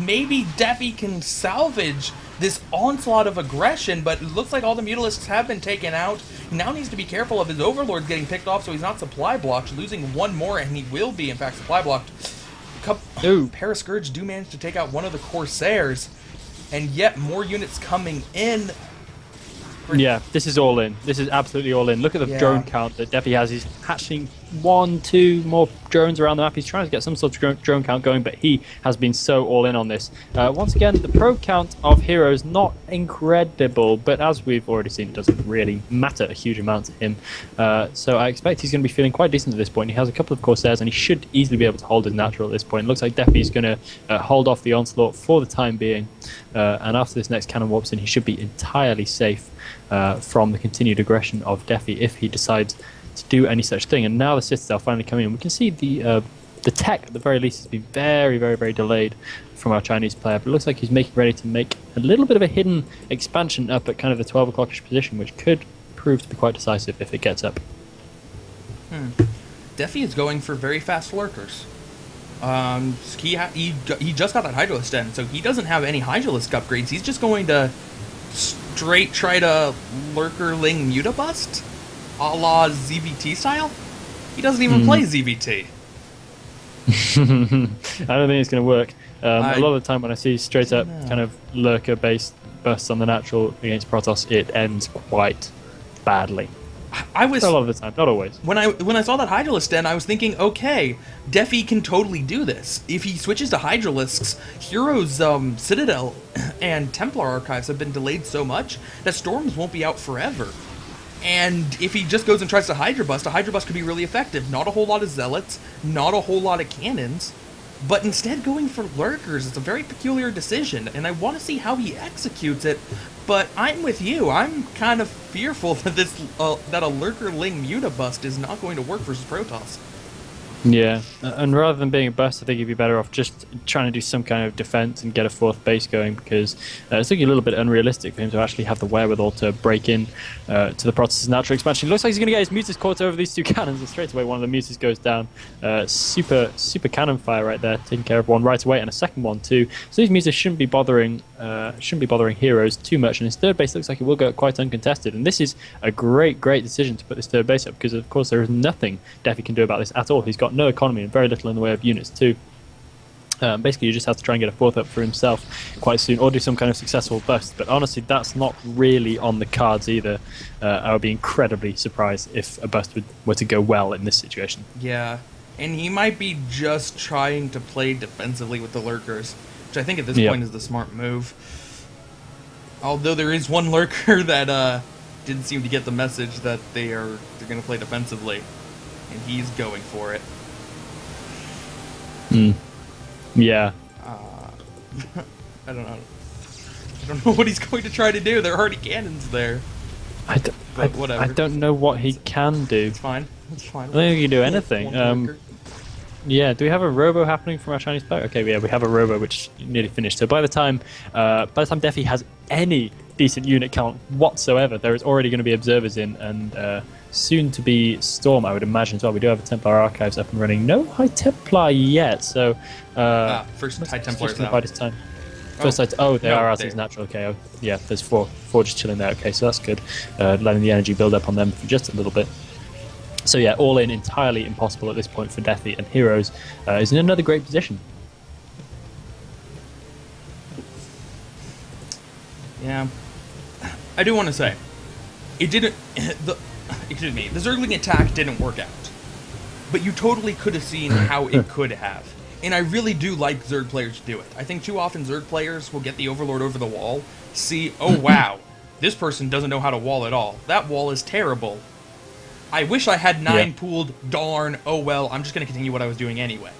maybe Defi can salvage this onslaught of aggression, but it looks like all the Mutalisks have been taken out. He now needs to be careful of his Overlords getting picked off so he's not supply blocked, losing 1 more, and he will be, in fact, supply blocked. Parascourge do manage to take out one of the Corsairs, and yet more units coming in. Yeah, this is all in. This is absolutely all in. Look at the drone count that Defi has. He's hatching 1, 2 more drones around the map. He's trying to get some sort of drone count going, but he has been so all in on this. Once again, the probe count of Heroes, not incredible, but as we've already seen, it doesn't really matter a huge amount to him. So I expect he's going to be feeling quite decent at this point. He has a couple of Corsairs, and he should easily be able to hold his natural at this point. It looks like Defi is going to hold off the onslaught for the time being, and after this next cannon warps in, he should be entirely safe from the continued aggression of Defi if he decides to do any such thing. And now the Citadel finally coming in. We can see the tech, at the very least, has been very, very, very delayed from our Chinese player, but it looks like he's making ready to make a little bit of a hidden expansion up at kind of the 12 o'clockish position, which could prove to be quite decisive if it gets up. Defi is going for very fast lurkers. He just got that Hydralisk Den, so he doesn't have any Hydralisk upgrades. He's just going to straight try to Lurkerling Mutabust, a la ZVT style. He doesn't even play ZVT. I don't think it's going to work. A lot of the time when I see straight up kind of lurker-based busts on the natural against Protoss, it ends quite badly. I was a lot of the time, not always. When I saw that Hydralisk Den, I was thinking, okay, Defi can totally do this. If he switches to Hydralisks, Heroes, Citadel, and Templar archives have been delayed so much that Storms won't be out forever. And if he just goes and tries to Hydra Bust, a Hydra Bust could be really effective. Not a whole lot of Zealots, not a whole lot of cannons, but instead going for Lurkers. It's a very peculiar decision, and I want to see how he executes it. But I'm with you. I'm kind of fearful that that a Lurkerling Mutabust is not going to work versus Protoss. Yeah, and rather than being a bust, I think he'd be better off just trying to do some kind of defense and get a fourth base going because it's looking a little bit unrealistic for him to actually have the wherewithal to break in to the Protoss's natural expansion. It looks like he's going to get his Mutas caught over these two cannons, and straight away one of the Mutas goes down. Super cannon fire right there, taking care of one right away, and a second one too. So these Mutas shouldn't be bothering heroes too much, and his third base looks like it will go quite uncontested. And this is a great decision to put this third base up because of course there is nothing Defi can do about this at all. He's got no economy and very little in the way of units too. Basically, you just have to try and get a fourth up for himself quite soon, or do some kind of successful bust. But honestly, that's not really on the cards either. I would be incredibly surprised if a bust were to go well in this situation. Yeah, and he might be just trying to play defensively with the lurkers, which I think at this point is the smart move. Although there is one lurker that didn't seem to get the message that they're going to play defensively, and he's going for it. Yeah. I don't know. I don't know what he's going to try to do. There are already cannons there. Whatever. I don't know what he can do. It's fine. It's fine. I don't think he can do anything. Yeah, do we have a robo happening from our Chinese player? Okay, yeah, we have a robo which nearly finished. So by the time Defi has any decent unit count whatsoever, there is already going to be observers in, and soon to be Storm, I would imagine as well. We do have a Templar Archives up and running. No High Templar yet, so first High Templar is out. By this time. First they are as is natural. Okay, yeah, there's four just chilling there. Okay, so that's good. Letting the energy build up on them for just a little bit. So yeah, all in entirely impossible at this point for Defi, and Heroes is in another great position. Yeah, I do want to say, it didn't. Excuse me, the Zergling attack didn't work out, but you totally could have seen how it could have. And I really do like Zerg players to do it. I think too often Zerg players will get the Overlord over the wall, see, oh wow, this person doesn't know how to wall at all. That wall is terrible. I wish I had 9 pooled, darn, oh well, I'm just going to continue what I was doing anyway.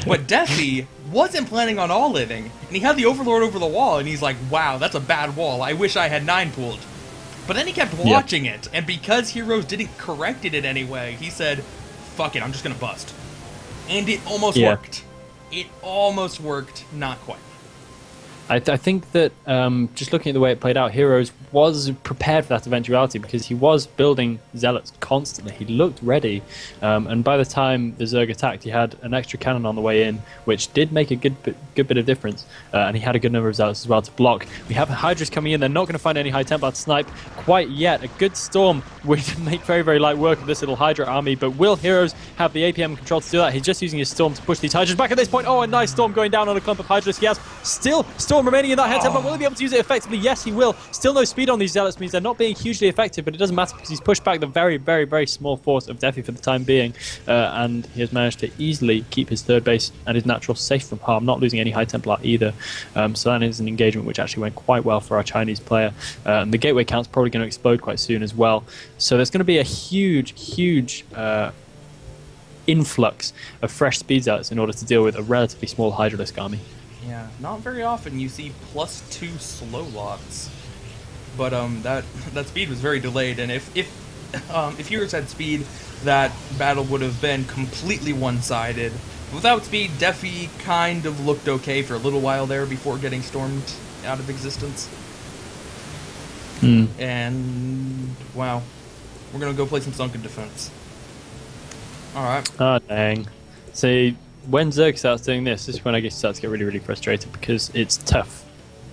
But Defi wasn't planning on all living, and he had the Overlord over the wall, and he's like, wow, that's a bad wall, I wish I had 9 pooled. But then he kept watching it, and because Heroes didn't correct it in any way, he said, fuck it, I'm just going to bust. And it almost worked. It almost worked, not quite. I think that just looking at the way it played out, Heroes was prepared for that eventuality because he was building Zealots constantly. He looked ready, and by the time the Zerg attacked, he had an extra cannon on the way in, which did make a good bit of difference, and he had a good number of Zealots as well to block. We have Hydras coming in. They're not going to find any High Templar to snipe quite yet. A good Storm would make very light work of this little Hydra army, but will Heroes have the APM control to do that? He's just using his Storm to push these Hydras back at this point. Oh, a nice Storm going down on a clump of Hydras. He has still Storm remaining in that High Templar. Will he be able to use it effectively? Yes, he will. Still no speed on these Zealots means they're not being hugely effective, but it doesn't matter because he's pushed back the very small force of Defi for the time being, and he has managed to easily keep his third base and his natural safe from harm, not losing any High Templar either. So that is an engagement which actually went quite well for our Chinese player, and the gateway count's probably going to explode quite soon as well. So there's going to be a huge influx of fresh speed Zealots in order to deal with a relatively small Hydralisk army. Yeah, not very often you see +2 slow locks, but that speed was very delayed, and if Heroes had speed, that battle would have been completely one-sided. Without speed, Defi kind of looked okay for a little while there before getting stormed out of existence. And wow, we're gonna go play some Sunken Defense. All right. Oh dang! See, when Zerg starts doing this is when I start to get really frustrated because it's tough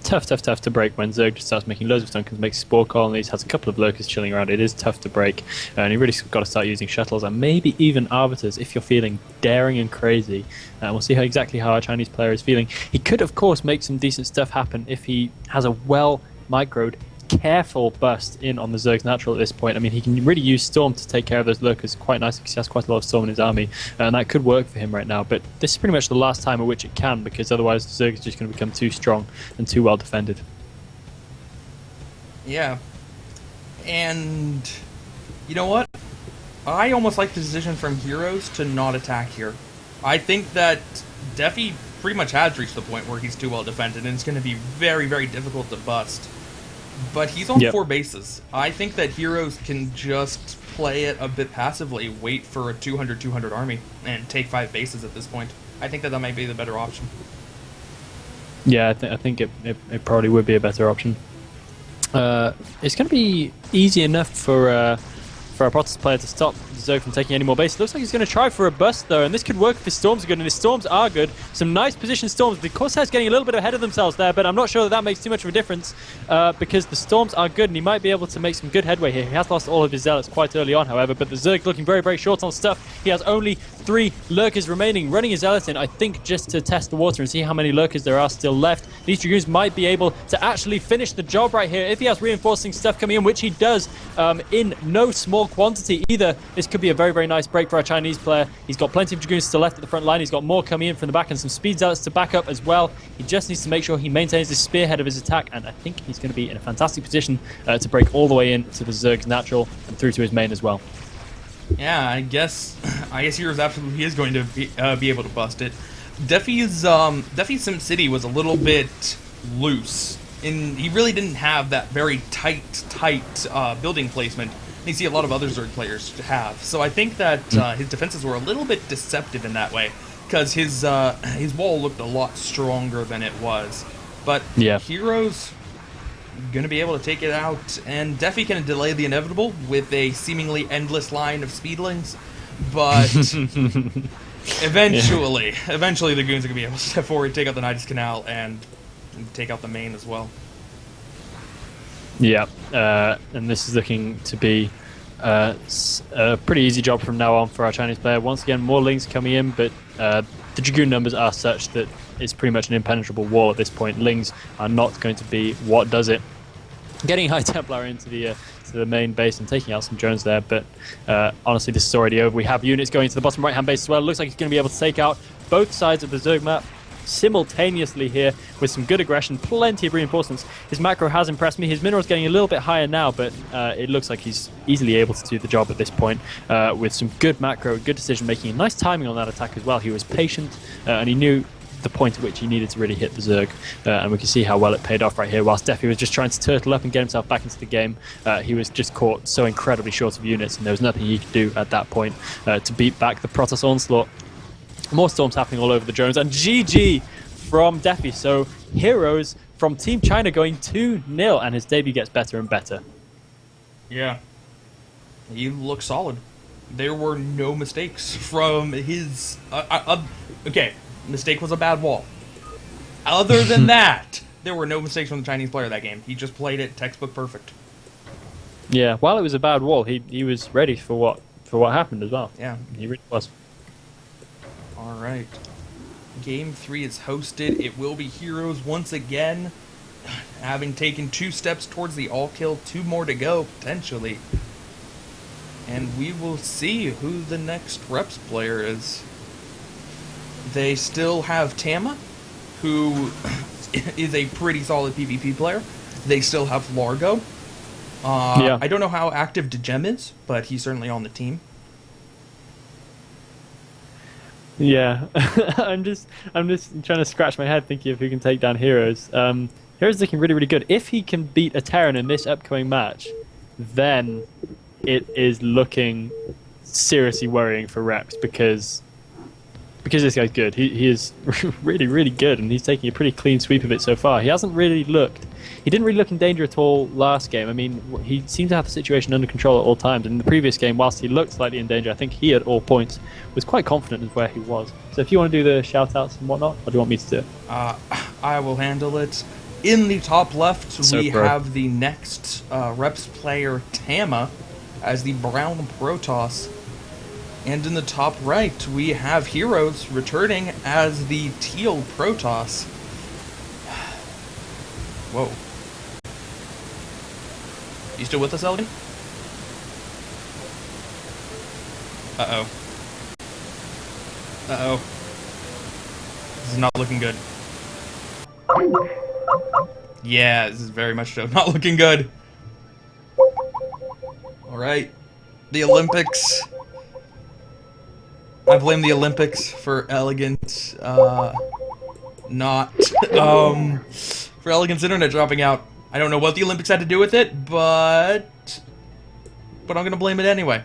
to break when Zerg just starts making loads of Dunkans, makes spore colonies, has a couple of lurkers chilling around. It is tough to break, and you really got to start using shuttles and maybe even arbiters if you're feeling daring and crazy. We'll see exactly how our Chinese player is feeling. He could, of course, make some decent stuff happen if he has a well microed, careful bust in on the Zerg's natural at this point. I mean, he can really use Storm to take care of those lurkers quite nicely because he has quite a lot of Storm in his army, and that could work for him right now. But this is pretty much the last time at which it can, because otherwise the Zerg is just going to become too strong and too well defended. Yeah. And you know what? I almost like the decision from Heroes to not attack here. I think that Defi pretty much has reached the point where he's too well defended, and it's going to be very difficult to bust. but he's on Yep. 4 bases. I think that Heroes can just play it a bit passively, wait for a 200-200 army, and take 5 bases at this point. I think that might be the better option. Yeah, I think it probably would be a better option. It's going to be easy enough for a Protoss player to stop Zerg from taking any more base. It looks like he's going to try for a bust, though, and this could work if his storms are good, and his storms are good. Some nice position storms. The Corsairs getting a little bit ahead of themselves there, but I'm not sure that makes too much of a difference because the storms are good, and he might be able to make some good headway here. He has lost all of his zealots quite early on, however, but the Zerg looking very, very short on stuff. He has only 3 lurkers remaining, running his zealots in, I think, just to test the water and see how many lurkers there are still left. These Dragoons might be able to actually finish the job right here if he has reinforcing stuff coming in, which he does in no small quantity either. This could be a very, very nice break for our Chinese player. He's got plenty of Dragoons still left at the front line. He's got more coming in from the back and some speed zealots to back up as well. He just needs to make sure he maintains the spearhead of his attack, and I think he's going to be in a fantastic position to break all the way into the Zerg's natural and through to his main as well. Yeah, I guess Heroes absolutely is going to be able to bust it. Defi's SimCity was a little bit loose, and he really didn't have that very tight building placement you see a lot of other Zerg players have. So I think that his defenses were a little bit deceptive in that way, because his wall looked a lot stronger than it was. But yeah. Heroes going to be able to take it out, and Defi can delay the inevitable with a seemingly endless line of speedlings, but eventually the goons are going to be able to step forward, take out the Nidus Canal, and take out the main as well. Yeah, and this is looking to be a pretty easy job from now on for our Chinese player. Once again, more Lings coming in, but the Dragoon numbers are such that it's pretty much an impenetrable wall at this point. Lings are not going to be what does it. Getting High Templar into the main base and taking out some drones there, but honestly, this is already over. We have units going to the bottom right-hand base as well. Looks like he's going to be able to take out both sides of the Zerg map simultaneously here with some good aggression, plenty of reinforcements. His macro has impressed me. His mineral's getting a little bit higher now, but it looks like he's easily able to do the job at this point with some good macro, good decision making, and nice timing on that attack as well. He was patient and he knew the point at which he needed to really hit the Zerg, and we can see how well it paid off right here. Whilst Defi was just trying to turtle up and get himself back into the game, he was just caught so incredibly short of units, and there was nothing he could do at that point to beat back the Protoss onslaught. More storms happening all over the drones, and GG from Defi. So Heroes from Team China going 2-0, and his debut gets better and better. Yeah, he looks solid. There were no mistakes from his... okay, mistake was a bad wall. Other than that, there were no mistakes from the Chinese player that game. He just played it textbook perfect. Yeah, while it was a bad wall, he was ready for what happened as well. Yeah, he really was. All right. Game 3 is hosted. It will be Heroes once again, having taken 2 steps towards the all-kill, 2 more to go, potentially. And we will see who the next Reps player is. They still have Tama, who is a pretty solid PvP player. They still have Largo. Yeah. I don't know how active Degem is, but he's certainly on the team. Yeah, I'm just trying to scratch my head thinking of who can take down Heroes. Heroes looking really, really good. If he can beat a Terran in this upcoming match, then it is looking seriously worrying for Reps because this guy's good. He is really, really good, and he's taking a pretty clean sweep of it so far. He didn't really look in danger at all last game. I mean, he seemed to have the situation under control at all times. And in the previous game, whilst he looked slightly in danger, I think he at all points was quite confident of where he was. So if you want to do the shout-outs and whatnot, or do you want me to do it? I will handle it. In the top left, we pro. have the next Reps player, Tama, as the brown Protoss. And in the top right, we have Heroes returning as the teal Protoss. Whoa. You still with us, Elgin? Uh-oh. Uh-oh. This is not looking good. Yeah, this is very much so not looking good. Alright. The Olympics. I blame the Olympics for Elegant, for Elegant's internet dropping out. I don't know what the Olympics had to do with it, but I'm gonna blame it anyway.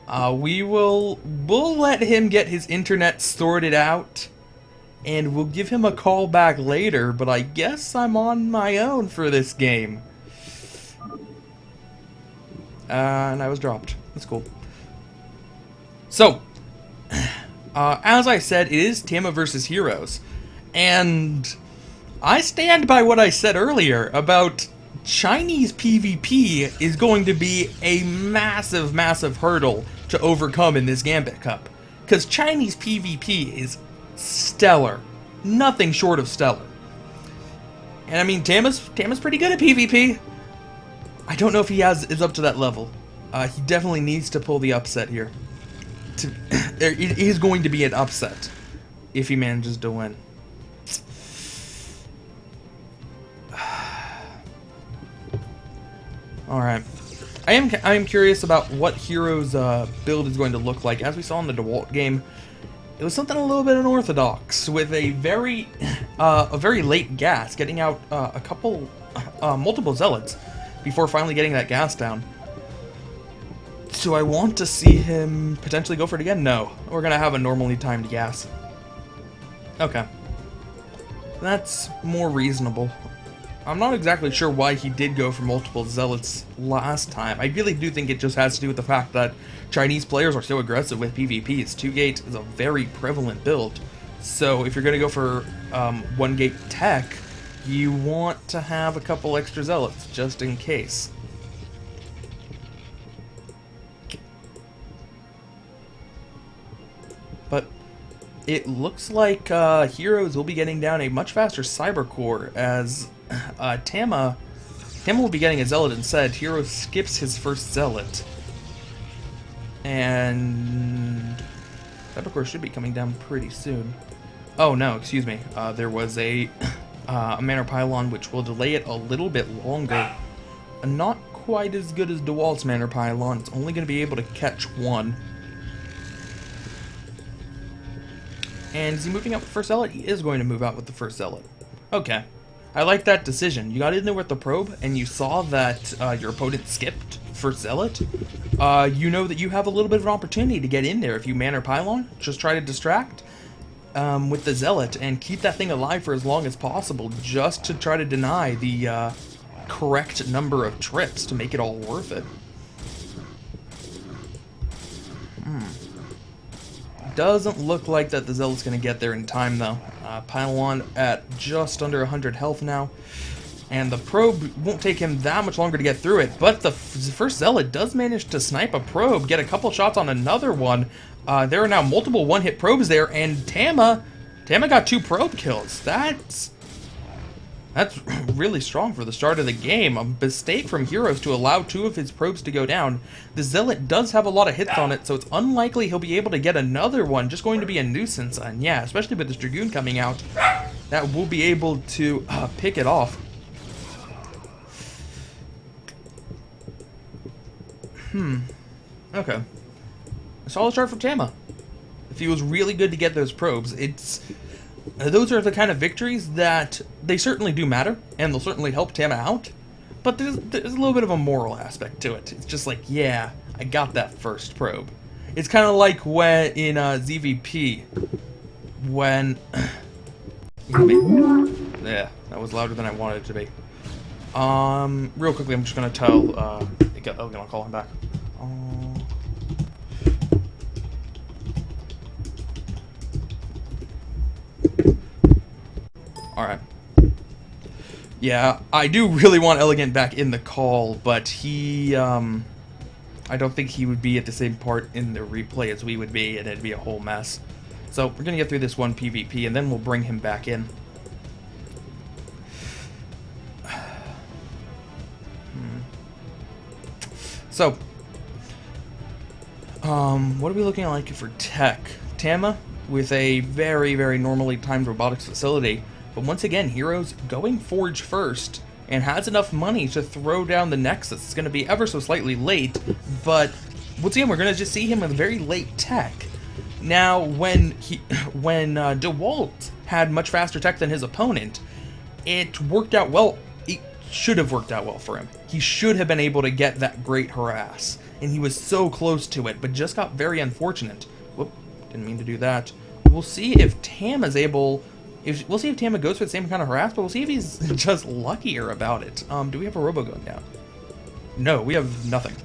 We'll let him get his internet sorted out, and we'll give him a call back later, but I guess I'm on my own for this game. And I was dropped. That's cool. So, as I said, it is Tama versus Heroes, and I stand by what I said earlier about Chinese PvP is going to be a massive, massive hurdle to overcome in this Gambit Cup. Because Chinese PvP is stellar. Nothing short of stellar. And I mean, Tama's pretty good at PvP. I don't know if he is up to that level. He definitely needs to pull the upset here. It is going to be an upset if he manages to win. Alright. I am curious about what Hero's build is going to look like. As we saw in the Dewalt game, it was something a little bit unorthodox, with a very late gas, getting out a couple, multiple zealots before finally getting that gas down. Do I want to see him potentially go for it again? No. We're going to have a normally timed gas. Okay. That's more reasonable. I'm not exactly sure why he did go for multiple zealots last time. I really do think it just has to do with the fact that Chinese players are so aggressive with PvPs. 2-gate is a very prevalent build. So if you're going to go for 1-gate tech, you want to have a couple extra zealots, just in case. But it looks like Heroes will be getting down a much faster Cyber Core, as Tama will be getting a Zealot instead. Hero skips his first Zealot. And Cyber Core should be coming down pretty soon. Oh no, excuse me. There was a Manor Pylon which will delay it a little bit longer. Not quite as good as Dewalt's Manor Pylon. It's only going to be able to catch one. And is he moving out with the first Zealot? He is going to move out with the first Zealot. Okay. I like that decision. You got in there with the probe, and you saw that your opponent skipped first Zealot. You know that you have a little bit of an opportunity to get in there if you Manor Pylon. Just try to distract with the Zealot and keep that thing alive for as long as possible, just to try to deny the correct number of trips to make it all worth it. Doesn't look like that the Zealot's going to get there in time, though. Pylon at just under 100 health now. And the probe won't take him that much longer to get through it. But the first Zealot does manage to snipe a probe, get a couple shots on another one. There are now multiple one-hit probes there, and Tama got 2 probe kills. That's really strong for the start of the game. A mistake from Heroes to allow 2 of his probes to go down. The Zealot does have a lot of hits on it, so it's unlikely he'll be able to get another one. Just going to be a nuisance, and yeah, especially with this Dragoon coming out, that will be able to pick it off. Okay. A solid start from Tama. If he was really good to get those probes, those are the kind of victories that they certainly do matter, and they'll certainly help Tama out, but there's a little bit of a moral aspect to it. It's just like, yeah, I got that first probe. It's kind of like when in ZVP, when... Yeah, that was louder than I wanted it to be. Real quickly, I'm just going to tell Elgin, I'll call him back. Alright. Yeah, I do really want Elegant back in the call, but he, I don't think he would be at the same part in the replay as we would be, and it'd be a whole mess. So, we're gonna get through this one PvP, and then we'll bring him back in. So, what are we looking like for tech? Tama, with a very, very normally timed robotics facility. But once again, Heroes going Forge first, and has enough money to throw down the Nexus. It's going to be ever so slightly late, but once again, we're going to just see him with very late tech. Now, when Dewalt had much faster tech than his opponent, it worked out well. should have worked out well for him. He should have been able to get that great harass, and he was so close to it, but just got very unfortunate. Whoop, didn't mean to do that. We'll see if Tama's able... We'll see if Tama goes for the same kind of harass, but we'll see if he's just luckier about it. Do we have a robo going down? No, we have nothing.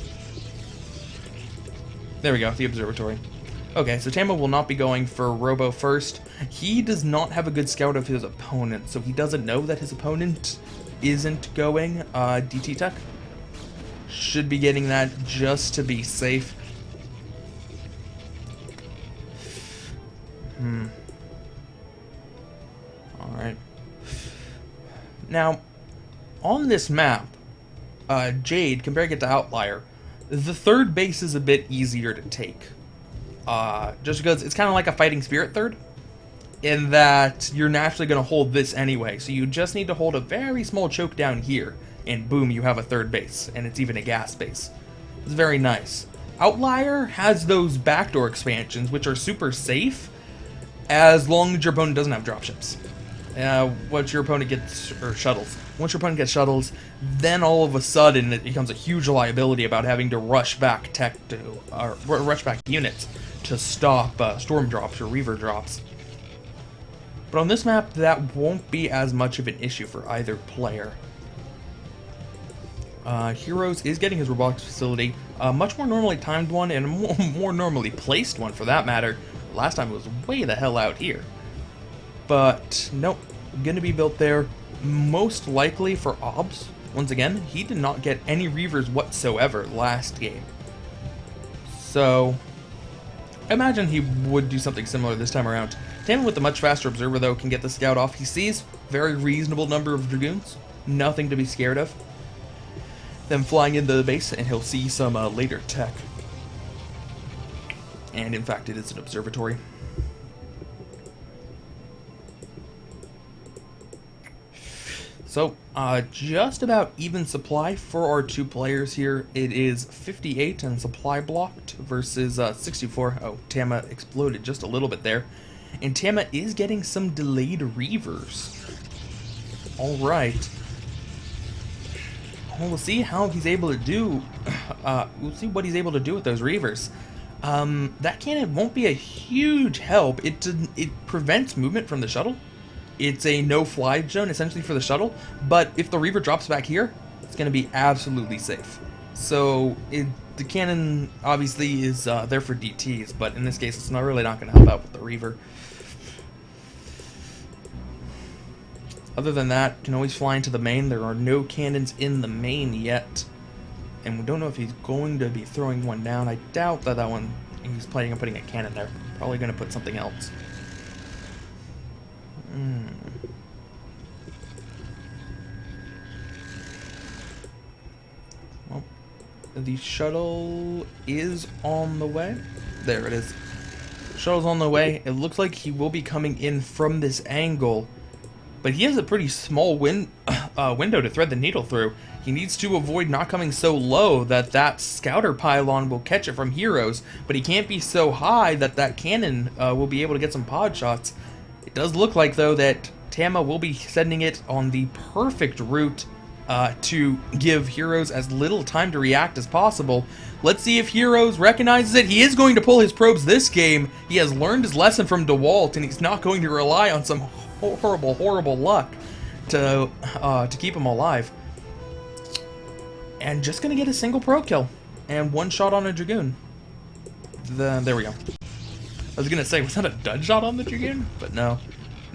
There we go, the observatory. Okay, so Tama will not be going for robo first. He does not have a good scout of his opponent, so he doesn't know that his opponent isn't going DT Tech. Should be getting that just to be safe. Alright. Now, on this map, Jade, comparing it to Outlier, the third base is a bit easier to take. Just because it's kind of like a Fighting Spirit third, in that you're naturally going to hold this anyway, so you just need to hold a very small choke down here, and boom, you have a third base, and it's even a gas base. It's very nice. Outlier has those backdoor expansions, which are super safe, as long as your opponent doesn't have dropships. Once your opponent gets, or shuttles. Once your opponent gets shuttles, then all of a sudden it becomes a huge liability about having to rush back tech to, rush back units to stop storm drops or reaver drops. But on this map, that won't be as much of an issue for either player. Heroes is getting his robotics facility, a much more normally timed one and a more normally placed one for that matter. Last time it was way the hell out here. But nope, gonna be built there, most likely for Obs. Once again, he did not get any Reavers whatsoever last game. So, I imagine he would do something similar this time around. Tama with the much faster Observer though can get the Scout off. He sees very reasonable number of Dragoons, nothing to be scared of. Then flying into the base and he'll see some later tech. And in fact it is an observatory. So, just about even supply for our two players here. It is 58 and supply blocked versus 64. Oh, Tama exploded just a little bit there. And Tama is getting some delayed Reavers. Alright. Well, we'll see how he's able to do... we'll see what he's able to do with those Reavers. That cannon won't be a huge help. It prevents movement from the shuttle. It's a no-fly zone, essentially, for the shuttle. But if the Reaver drops back here, it's going to be absolutely safe. So, the cannon, obviously, is there for DTs. But in this case, it's not really not going to help out with the Reaver. Other than that, you can always fly into the main. There are no cannons in the main yet. And we don't know if he's going to be throwing one down. I doubt that one, he's planning on putting a cannon there. Probably going to put something else. Well, the shuttle is on the way. There it is. Shuttle's on the way. It looks like he will be coming in from this angle, but he has a pretty small window to thread the needle through. He needs to avoid not coming so low that that scouter pylon will catch it from heroes, but he can't be so high that that cannon will be able to get some pod shots. It does look like, though, that Tama will be sending it on the perfect route to give Heroes as little time to react as possible. Let's see if Heroes recognizes it. He is going to pull his probes this game. He has learned his lesson from Dewalt, and he's not going to rely on some horrible, horrible luck to keep him alive. And just going to get a single probe kill and one shot on a Dragoon. There we go. I was going to say, was that a dud shot on the Dragoon? But no.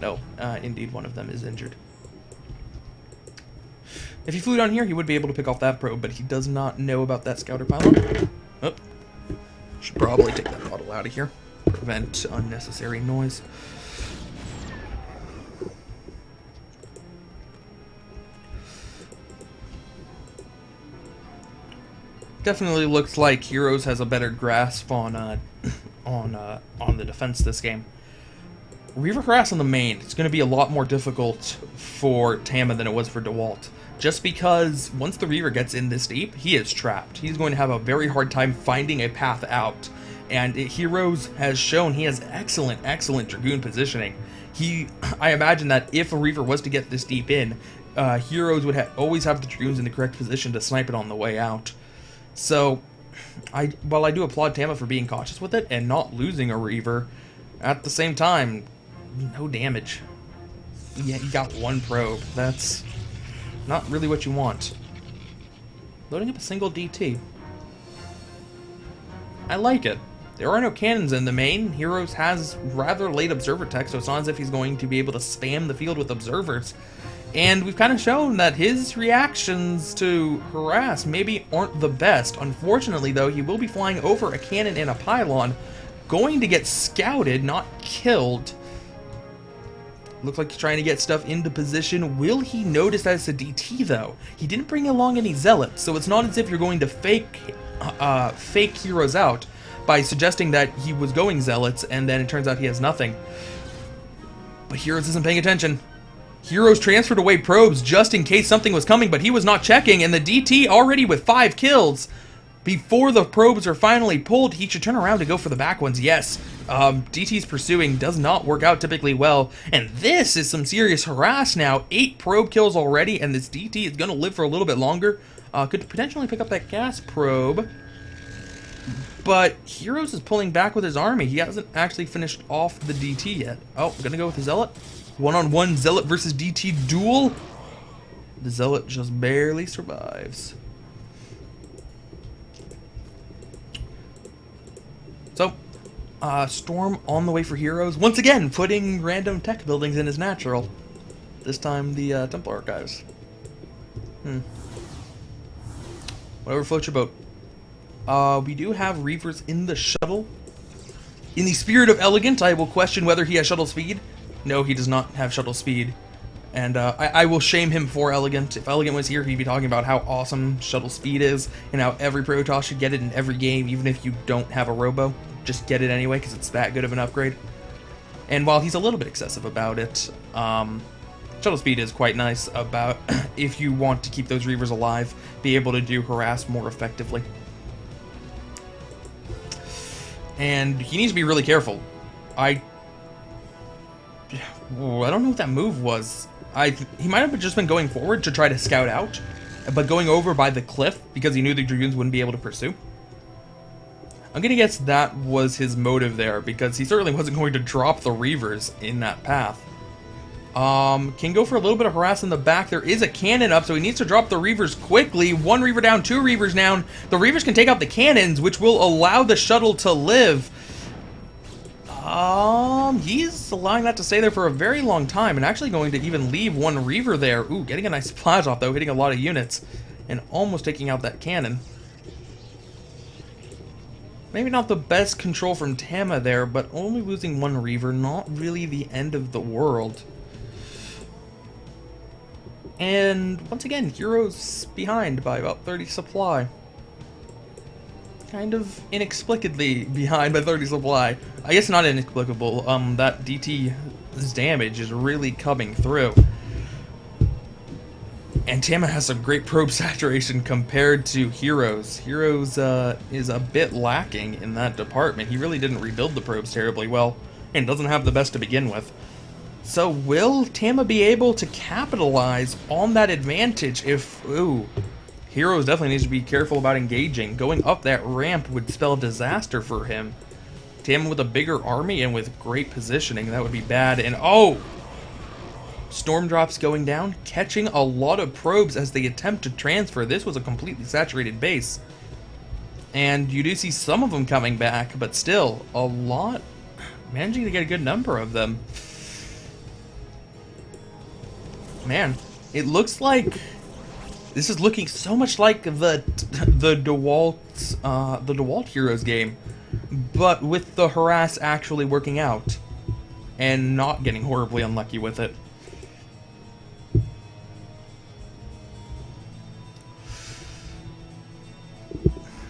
No, indeed one of them is injured. If he flew down here, he would be able to pick off that probe, but he does not know about that scouter pylon. Oh. Should probably take that model out of here. Prevent unnecessary noise. Definitely looks like Heroes has a better grasp on the defense this game. Reaver harass on the main, it's going to be a lot more difficult for Tama than it was for Dewalt. Just because once the Reaver gets in this deep, he is trapped. He's going to have a very hard time finding a path out. And Heroes has shown he has excellent, excellent Dragoon positioning. I imagine that if a Reaver was to get this deep in, Heroes would always have the Dragoons in the correct position to snipe it on the way out. So, while I do applaud Tama for being cautious with it and not losing a Reaver, at the same time, no damage. Yeah, you got one probe. That's not really what you want. Loading up a single DT. I like it. There are no cannons in the main. Heroes has rather late observer tech, so it's not as if he's going to be able to spam the field with observers. And we've kind of shown that his reactions to harass maybe aren't the best. Unfortunately, though, he will be flying over a cannon and a pylon, going to get scouted, not killed. Looks like he's trying to get stuff into position. Will he notice that it's a DT, though? He didn't bring along any zealots, so it's not as if you're going to fake heroes out by suggesting that he was going zealots, and then it turns out he has nothing. But Heroes isn't paying attention. Heroes transferred away probes just in case something was coming, but he was not checking, and the DT already with 5 kills. Before the probes are finally pulled, he should turn around to go for the back ones. Yes, DT's pursuing does not work out typically well, and this is some serious harass now. 8 probe kills already, and this DT is going to live for a little bit longer. Could potentially pick up that gas probe, but Heroes is pulling back with his army. He hasn't actually finished off the DT yet. Oh, gonna go with the Zealot. One-on-one Zealot versus DT duel. The Zealot just barely survives. So, Storm on the way for Heroes. Once again, putting random tech buildings in his natural. This time the Temple Archives. Whatever floats your boat. We do have Reavers in the shuttle. In the spirit of Elegant, I will question whether he has shuttle speed. No, he does not have shuttle speed. And I will shame him for Elegant. If Elegant was here, he'd be talking about how awesome shuttle speed is and how every Protoss should get it in every game, even if you don't have a Robo. Just get it anyway, because it's that good of an upgrade. And while he's a little bit excessive about it, shuttle speed is quite nice about if you want to keep those Reavers alive, be able to do harass more effectively. And he needs to be really careful. I don't know what that move was. He might have just been going forward to try to scout out, but going over by the cliff because he knew the Dragoons wouldn't be able to pursue. I'm gonna guess that was his motive there, because he certainly wasn't going to drop the Reavers in that path. Can go for a little bit of harass in the back. There is a cannon up, so he needs to drop the Reavers quickly. 1 Reaver down, 2 Reavers down. The Reavers can take out the cannons, which will allow the shuttle to live. He's allowing that to stay there for a very long time, and actually going to even leave 1 Reaver there. Ooh, getting a nice splash off, though, hitting a lot of units, and almost taking out that cannon. Maybe not the best control from Tama there, but only losing 1 Reaver, not really the end of the world. And once again, Heroes behind by about 30 supply. Kind of inexplicably behind by 30 supply. I guess not inexplicable. That DT's damage is really coming through. And Tama has some great probe saturation compared to Heroes. Heroes is a bit lacking in that department. He really didn't rebuild the probes terribly well, and doesn't have the best to begin with. So will Tama be able to capitalize on that advantage if... Ooh. Heroes definitely needs to be careful about engaging. Going up that ramp would spell disaster for him. Tama with a bigger army and with great positioning, that would be bad. And oh! Storm drops going down, catching a lot of probes as they attempt to transfer. This was a completely saturated base. And you do see some of them coming back, but still, a lot... Managing to get a good number of them. Man, it looks like this is looking so much like the Dewalt Heroes game, but with the harass actually working out and not getting horribly unlucky with it.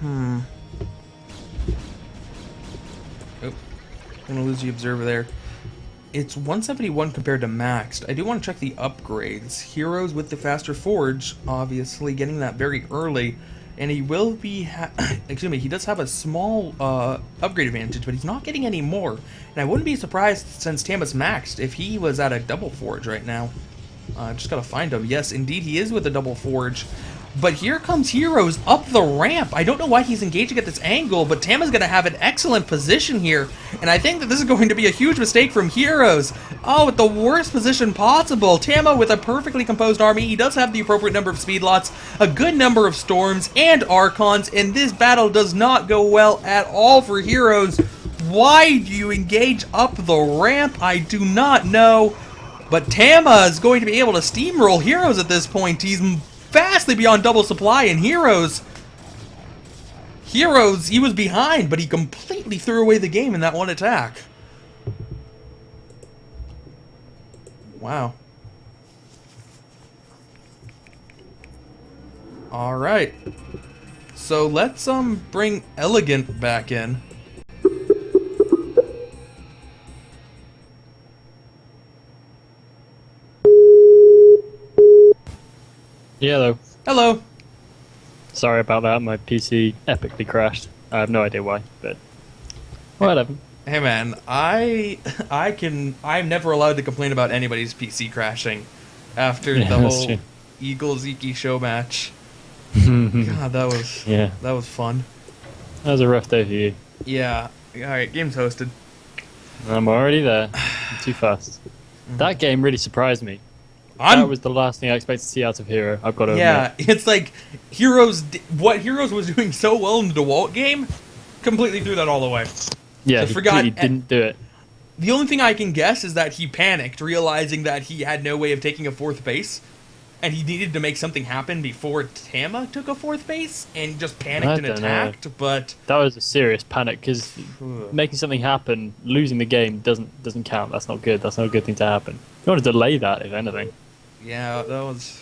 Oh, I'm gonna lose the observer there. It's 171 compared to maxed. I do want to check the upgrades. Heroes with the faster forge, obviously getting that very early, and he will be, excuse me, he does have a small upgrade advantage, but he's not getting any more. And I wouldn't be surprised, since Tama's maxed, if he was at a double forge right now. Just gotta find him. Yes, indeed, he is with a double forge. But here comes Heroes up the ramp. I don't know why he's engaging at this angle, but Tama's going to have an excellent position here. And I think that this is going to be a huge mistake from Heroes. Oh, at the worst position possible. Tama with a perfectly composed army. He does have the appropriate number of speed lots, a good number of storms, and archons. And this battle does not go well at all for Heroes. Why do you engage up the ramp? I do not know. But Tama is going to be able to steamroll Heroes at this point. He's vastly beyond double supply, and Heroes, he was behind, but he completely threw away the game in that one attack. Wow. Alright. So let's bring Elegant back in. Yeah, hello. Hello. Sorry about that. My PC epically crashed. I have no idea why, but whatever. Hey man, I'm never allowed to complain about anybody's PC crashing after the whole Eagle-Zeke show match. God, that was fun. That was a rough day for you. Yeah. Alright, game's hosted. I'm already there. I'm too fast. That game really surprised me. That was the last thing I expected to see out of Hero, I've got to admit. It's like what Heroes was doing so well in the Dewalt game completely threw that all away. Yeah, he completely didn't do it. The only thing I can guess is that he panicked, realizing that he had no way of taking a 4th base, and he needed to make something happen before Tama took a 4th base, and he just panicked and attacked, but... That was a serious panic, because making something happen, losing the game, doesn't count. That's not good. That's not a good thing to happen. You want to delay that, if anything. Yeah, that was...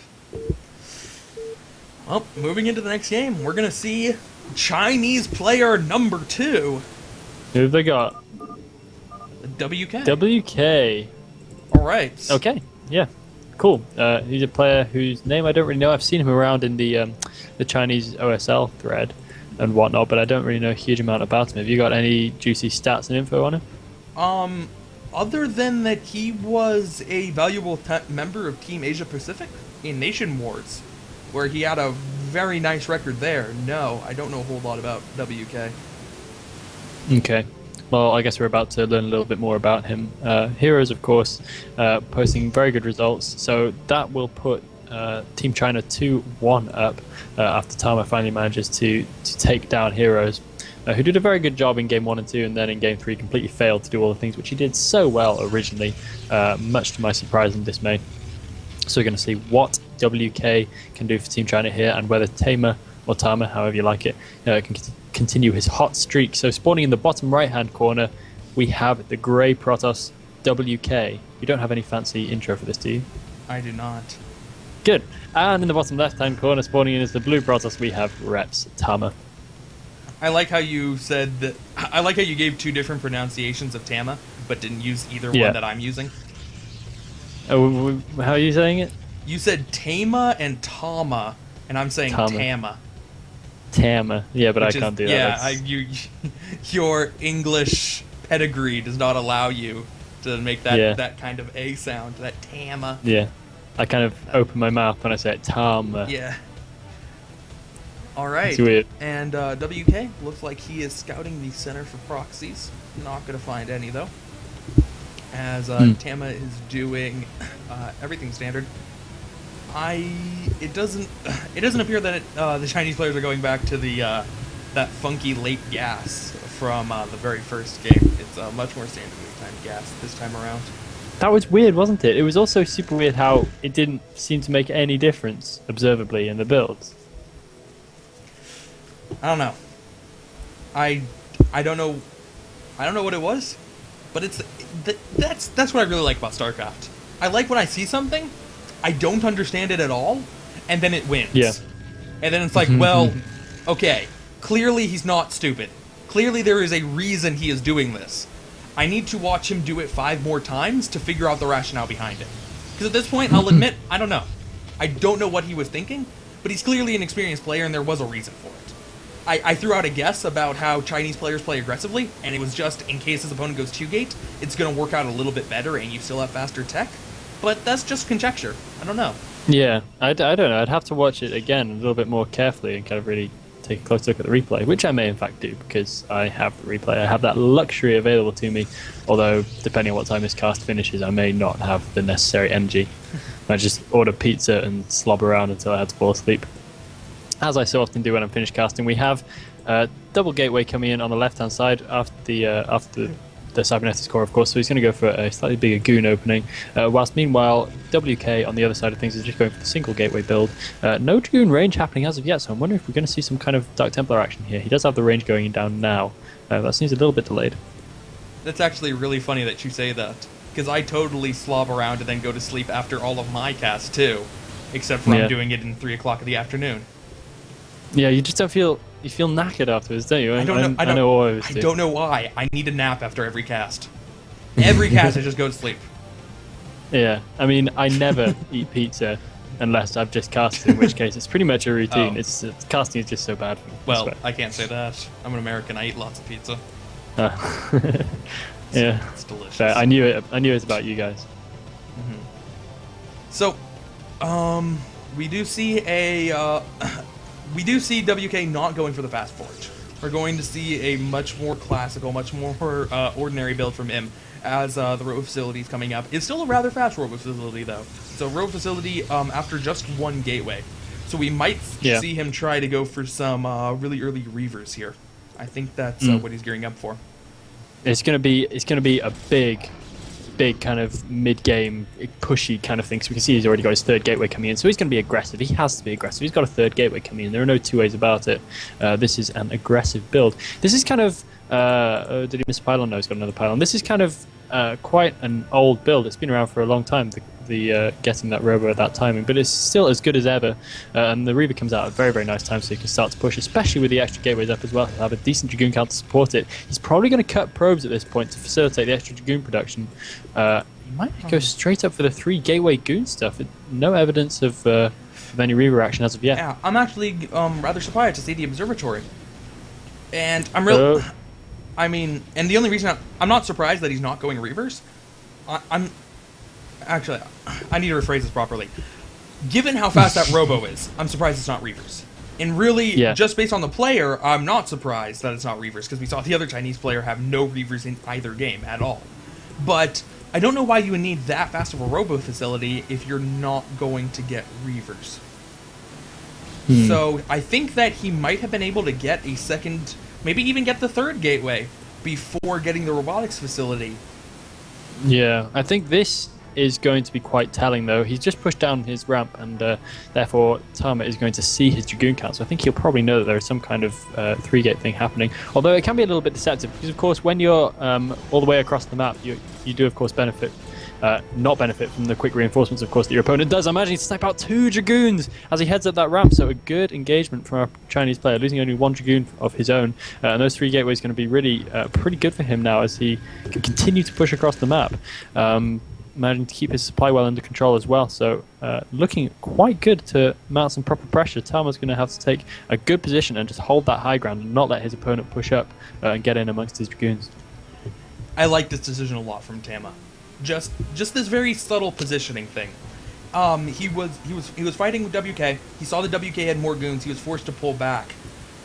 Well, moving into the next game, we're going to see Chinese player number 2. Who have they got? WK. WK. Alright. Okay, yeah. Cool. He's a player whose name I don't really know. I've seen him around in the Chinese OSL thread and whatnot, but I don't really know a huge amount about him. Have you got any juicy stats and info on him? Other than that he was a valuable member of Team Asia Pacific in Nation Wars, where he had a very nice record there. No, I don't know a whole lot about WK. Okay. Well, I guess we're about to learn a little bit more about him. Heroes, of course, posting very good results. So that will put Team China 2-1 up after Tama finally manages to take down Heroes, who did a very good job in Game 1 and 2, and then in Game 3 completely failed to do all the things which he did so well originally, much to my surprise and dismay. So we're going to see what WK can do for Team China here, and whether Tama, or Tama, however you like it, can continue his hot streak. So spawning in the bottom right-hand corner, we have the Grey Protoss WK. You don't have any fancy intro for this, do you? I do not. Good. And in the bottom left-hand corner, spawning in is the Blue Protoss, we have Reps Tama. I like how you said that. I like how you gave 2 different pronunciations of Tama, but didn't use either one that I'm using. Oh, how are you saying it? You said Tama and Tama, and I'm saying Tama. Tama. Yeah, but I can't do that. Yeah, your English pedigree does not allow you to make that kind of A sound, that Tama. Yeah. I kind of open my mouth when I say it, Tama. Yeah. Alright. It's weird. And WK looks like he is scouting the center for proxies. Not going to find any, though. As Tama is doing everything standard. It doesn't appear that the Chinese players are going back to the that funky late gas from the very first game. It's much more standardly timed gas this time around. That was weird, wasn't it? It was also super weird how it didn't seem to make any difference observably in the builds. I don't know. I don't know. I don't know what it was, but that's what I really like about StarCraft. I like when I see something, I don't understand it at all, and then it wins. Yeah. And then it's like, well, okay, clearly he's not stupid. Clearly there is a reason he is doing this. I need to watch him do it 5 more times to figure out the rationale behind it. Because at this point, I'll admit, I don't know. I don't know what he was thinking, but he's clearly an experienced player, and there was a reason for it. I threw out a guess about how Chinese players play aggressively, and it was just, in case his opponent goes 2-gate, it's going to work out a little bit better, and you still have faster tech. but that's just conjecture. I don't know. Yeah, I don't know. I'd have to watch it again a little bit more carefully and kind of really take a close look at the replay, which I may in fact do because I have the replay. I have that luxury available to me, although depending on what time this cast finishes, I may not have the necessary energy. I just order pizza and slob around until I had to fall asleep. As I so often do when I'm finished casting, we have double gateway coming in on the left-hand side after the cybernetics core, of course, so he's going to go for a slightly bigger goon opening, whilst meanwhile WK on the other side of things is just going for the single gateway build. No Dragoon range happening as of yet, so I'm wondering if we're going to see some kind of Dark Templar action here. He does have the range going down now. That seems a little bit delayed. That's actually really funny that you say that, because I totally slob around and then go to sleep after all of my casts too, except for I'm doing it in 3 o'clock in the afternoon. Yeah, you just don't feel... You feel knackered afterwards, don't you? I don't know why. I need a nap after every cast. Every cast, I just go to sleep. Yeah, I mean, I never eat pizza unless I've just casted, in which case it's pretty much a routine. It's casting is just so bad for me. Well, I can't say that. I'm an American. I eat lots of pizza. Yeah, it's delicious. Fair. I knew it. I knew it was about you guys. Mm-hmm. So, we do see we do see WK not going for the fast forge. We're going to see a much more classical, much more ordinary build from him, as the robo facility is coming up. It's still a rather fast robo facility, though. So robo facility after just 1 gateway. So we might see him try to go for some really early reavers here. I think that's what he's gearing up for. It's gonna be a big kind of mid-game pushy kind of thing. So we can see he's already got his 3rd gateway coming in. So he's going to be aggressive. He has to be aggressive. He's got a 3rd gateway coming in. There are no two ways about it. This is an aggressive build. This is kind of... did he miss a pylon? No, he's got another pylon. This is kind of quite an old build. It's been around for a long time, the getting that robo at that timing. But it's still as good as ever. And the Reaver comes out at a very, very nice time, so he can start to push, especially with the extra gateways up as well. He'll have a decent Dragoon count to support it. He's probably going to cut probes at this point to facilitate the extra Dragoon production. He might go straight up for the 3 gateway goon stuff. No evidence of any Reaver action as of yet. Yeah, I'm actually rather surprised to see the observatory. And I'm really... I mean, and the only reason I'm not surprised that he's not going Reavers, actually, I need to rephrase this properly. Given how fast that robo is, I'm surprised it's not Reavers. And really, just based on the player, I'm not surprised that it's not Reavers, because we saw the other Chinese player have no Reavers in either game at all. But I don't know why you would need that fast of a robo facility if you're not going to get Reavers. So I think that he might have been able to get a second... Maybe even get the 3rd gateway before getting the robotics facility. Yeah, I think this is going to be quite telling, though. He's just pushed down his ramp, and therefore Tama is going to see his Dragoon count. So I think he'll probably know that there is some kind of 3-gate thing happening. Although it can be a little bit deceptive, because of course when you're all the way across the map, you do of course not benefit from the quick reinforcements, of course, that your opponent does. I'm managing to snipe out 2 Dragoons as he heads up that ramp, so a good engagement from our Chinese player, losing only 1 Dragoon of his own. And those 3 gateways are going to be really pretty good for him now as he can continue to push across the map. Managing to keep his supply well under control as well, so looking quite good to mount some proper pressure. Tama's going to have to take a good position and just hold that high ground and not let his opponent push up and get in amongst his Dragoons. I like this decision a lot from Tama. Just this very subtle positioning thing. He was fighting with WK. He saw the WK had more goons. He was forced to pull back,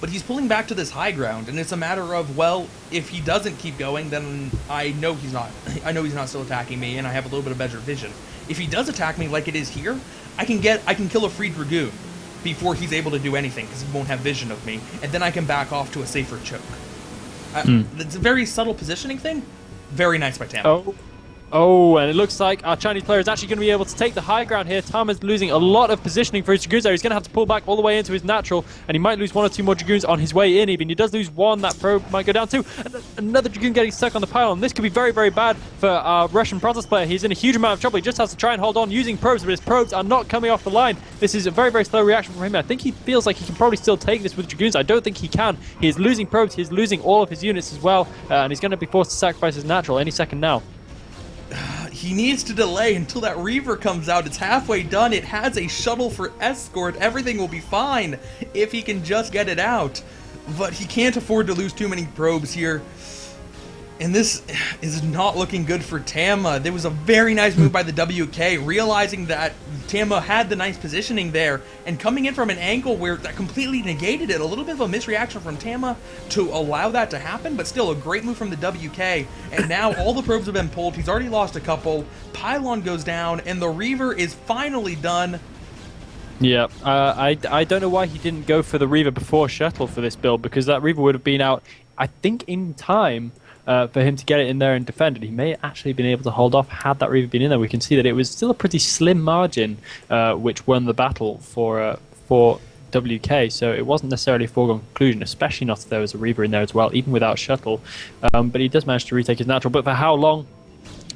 but he's pulling back to this high ground, and it's a matter of, well, if he doesn't keep going, then I know he's not. I know he's not still attacking me, and I have a little bit of better vision. If he does attack me like it is here, I can kill a free Dragoon before he's able to do anything because he won't have vision of me, and then I can back off to a safer choke. It's a very subtle positioning thing. Very nice by Tama. Oh, and it looks like our Chinese player is actually going to be able to take the high ground here. Tama's losing a lot of positioning for his Dragoons there. He's going to have to pull back all the way into his natural, and he might lose 1 or 2 more Dragoons on his way in even. He does lose 1. That probe might go down 2. And another Dragoon getting stuck on the pylon. This could be very, very bad for our Russian Protoss player. He's in a huge amount of trouble. He just has to try and hold on using probes, but his probes are not coming off the line. This is a very, very slow reaction from him. I think he feels like he can probably still take this with Dragoons. I don't think he can. He is losing probes. He's losing all of his units as well, and he's going to be forced to sacrifice his natural any second now. He needs to delay until that Reaver comes out. It's halfway done. It has a shuttle for escort. Everything will be fine if he can just get it out. But he can't afford to lose too many probes here. And this is not looking good for Tama. There was a very nice move by the WK, realizing that Tama had the nice positioning there, and coming in from an angle where that completely negated it. A little bit of a misreaction from Tama to allow that to happen, but still a great move from the WK. And now all the probes have been pulled. He's already lost a couple. Pylon goes down, and the Reaver is finally done. Yeah, I don't know why he didn't go for the Reaver before Shuttle for this build, because that Reaver would have been out, I think, in time for him to get it in there and defend it. He may actually have been able to hold off had that Reaver been in there. We can see that it was still a pretty slim margin which won the battle for WK, so it wasn't necessarily a foregone conclusion, especially not if there was a Reaver in there as well, even without Shuttle. But he does manage to retake his natural, but for how long?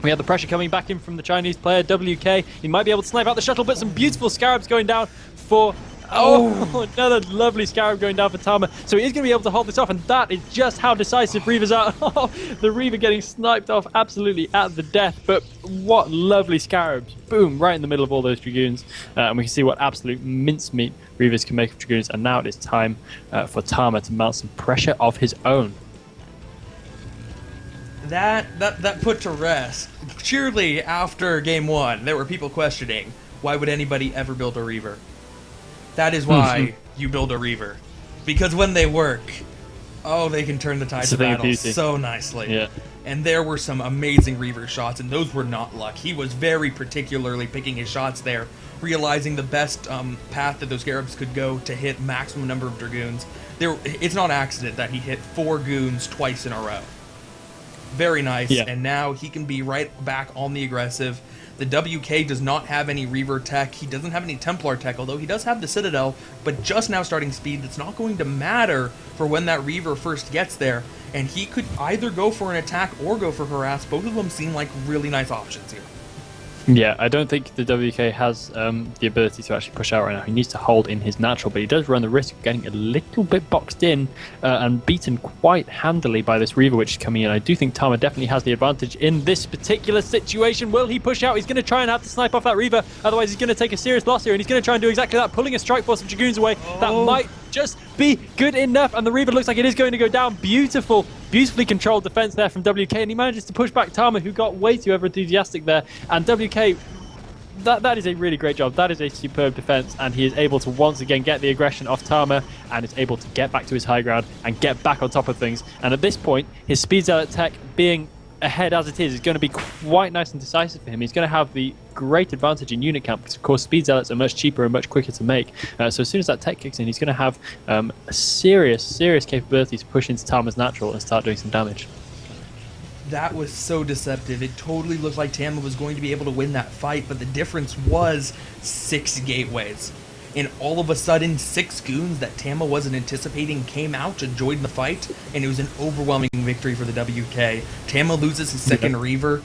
We have the pressure coming back in from the Chinese player, WK. He might be able to snipe out the Shuttle, but some beautiful Scarabs going down for... Oh, another lovely Scarab going down for Tama. So he is going to be able to hold this off, and that is just how decisive Reavers are. The Reaver getting sniped off absolutely at the death, but what lovely Scarabs. Boom, right in the middle of all those Dragoons. And we can see what absolute mincemeat Reavers can make of Dragoons, and now it is time for Tama to mount some pressure of his own. That put to rest. Surely after game one, there were people questioning, why would anybody ever build a Reaver? That is why you build a Reaver. Because when they work, oh, they can turn the tides of battle so nicely. Yeah. And there were some amazing Reaver shots, and those were not luck. He was very particularly picking his shots there, realizing the best path that those Scarabs could go to hit maximum number of Dragoons. It's not accident that he hit 4 Goons twice in a row. Very nice, yeah. And now he can be right back on the aggressive. The WK does not have any Reaver tech. He doesn't have any Templar tech, although he does have the Citadel, but just now starting speed. That's not going to matter for when that Reaver first gets there. And he could either go for an attack or go for harass. Both of them seem like really nice options here. Yeah, I don't think the WK has the ability to actually push out right now. He needs to hold in his natural, but he does run the risk of getting a little bit boxed in and beaten quite handily by this Reaver, which is coming in. I do think Tama definitely has the advantage in this particular situation. Will he push out? He's going to try and have to snipe off that Reaver, otherwise he's going to take a serious loss here, and he's going to try and do exactly that, pulling a strike force of Dragoons away. That might just be good enough, and the Reaver looks like it is going to go down. Beautifully controlled defense there from WK, and he manages to push back Tama, who got way too over-enthusiastic there. And WK, that is a really great job. That is a superb defense, and he is able to once again get the aggression off Tama, and is able to get back to his high ground and get back on top of things. And at this point, his Speed Zealot tech being ahead as it is going to be quite nice and decisive for him. He's going to have the great advantage in unit count, because of course Speed Zealots are much cheaper and much quicker to make. So as soon as that tech kicks in, he's going to have a serious capability to push into Tama's natural and start doing some damage. That was so deceptive. It totally looked like Tama was going to be able to win that fight, but the difference was 6 gateways. And all of a sudden, 6 Goons that Tama wasn't anticipating came out to join the fight, and it was an overwhelming victory for the WK. Tama loses his second Reaver,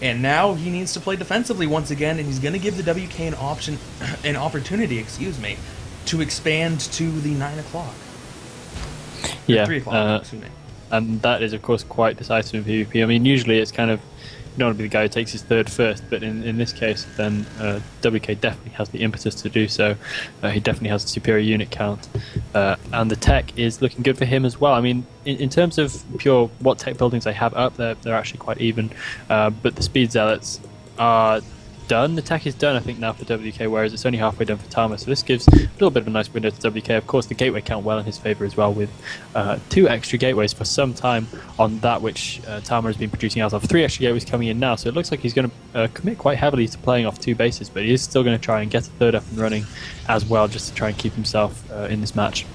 and now he needs to play defensively once again, and he's going to give the WK an opportunity, to expand to the 9 o'clock. Yeah, 3 o'clock, excuse me. And that is, of course, quite decisive in PvP. I mean, usually it's kind of, you don't want to be the guy who takes his third first, but in this case, then WK definitely has the impetus to do so. He definitely has a superior unit count, and the tech is looking good for him as well. I mean, in terms of pure what tech buildings they have up, they're actually quite even, but the Speed Zealots are done. The tech is done, I think, now for WK, whereas it's only halfway done for Tama, so this gives a little bit of a nice window to WK. Of course, the gateway count well in his favour as well, with 2 extra gateways for some time on that which Tama has been producing out of. 3 extra gateways coming in now, so it looks like he's going to commit quite heavily to playing off 2 bases, but he is still going to try and get a third up and running as well, just to try and keep himself in this match.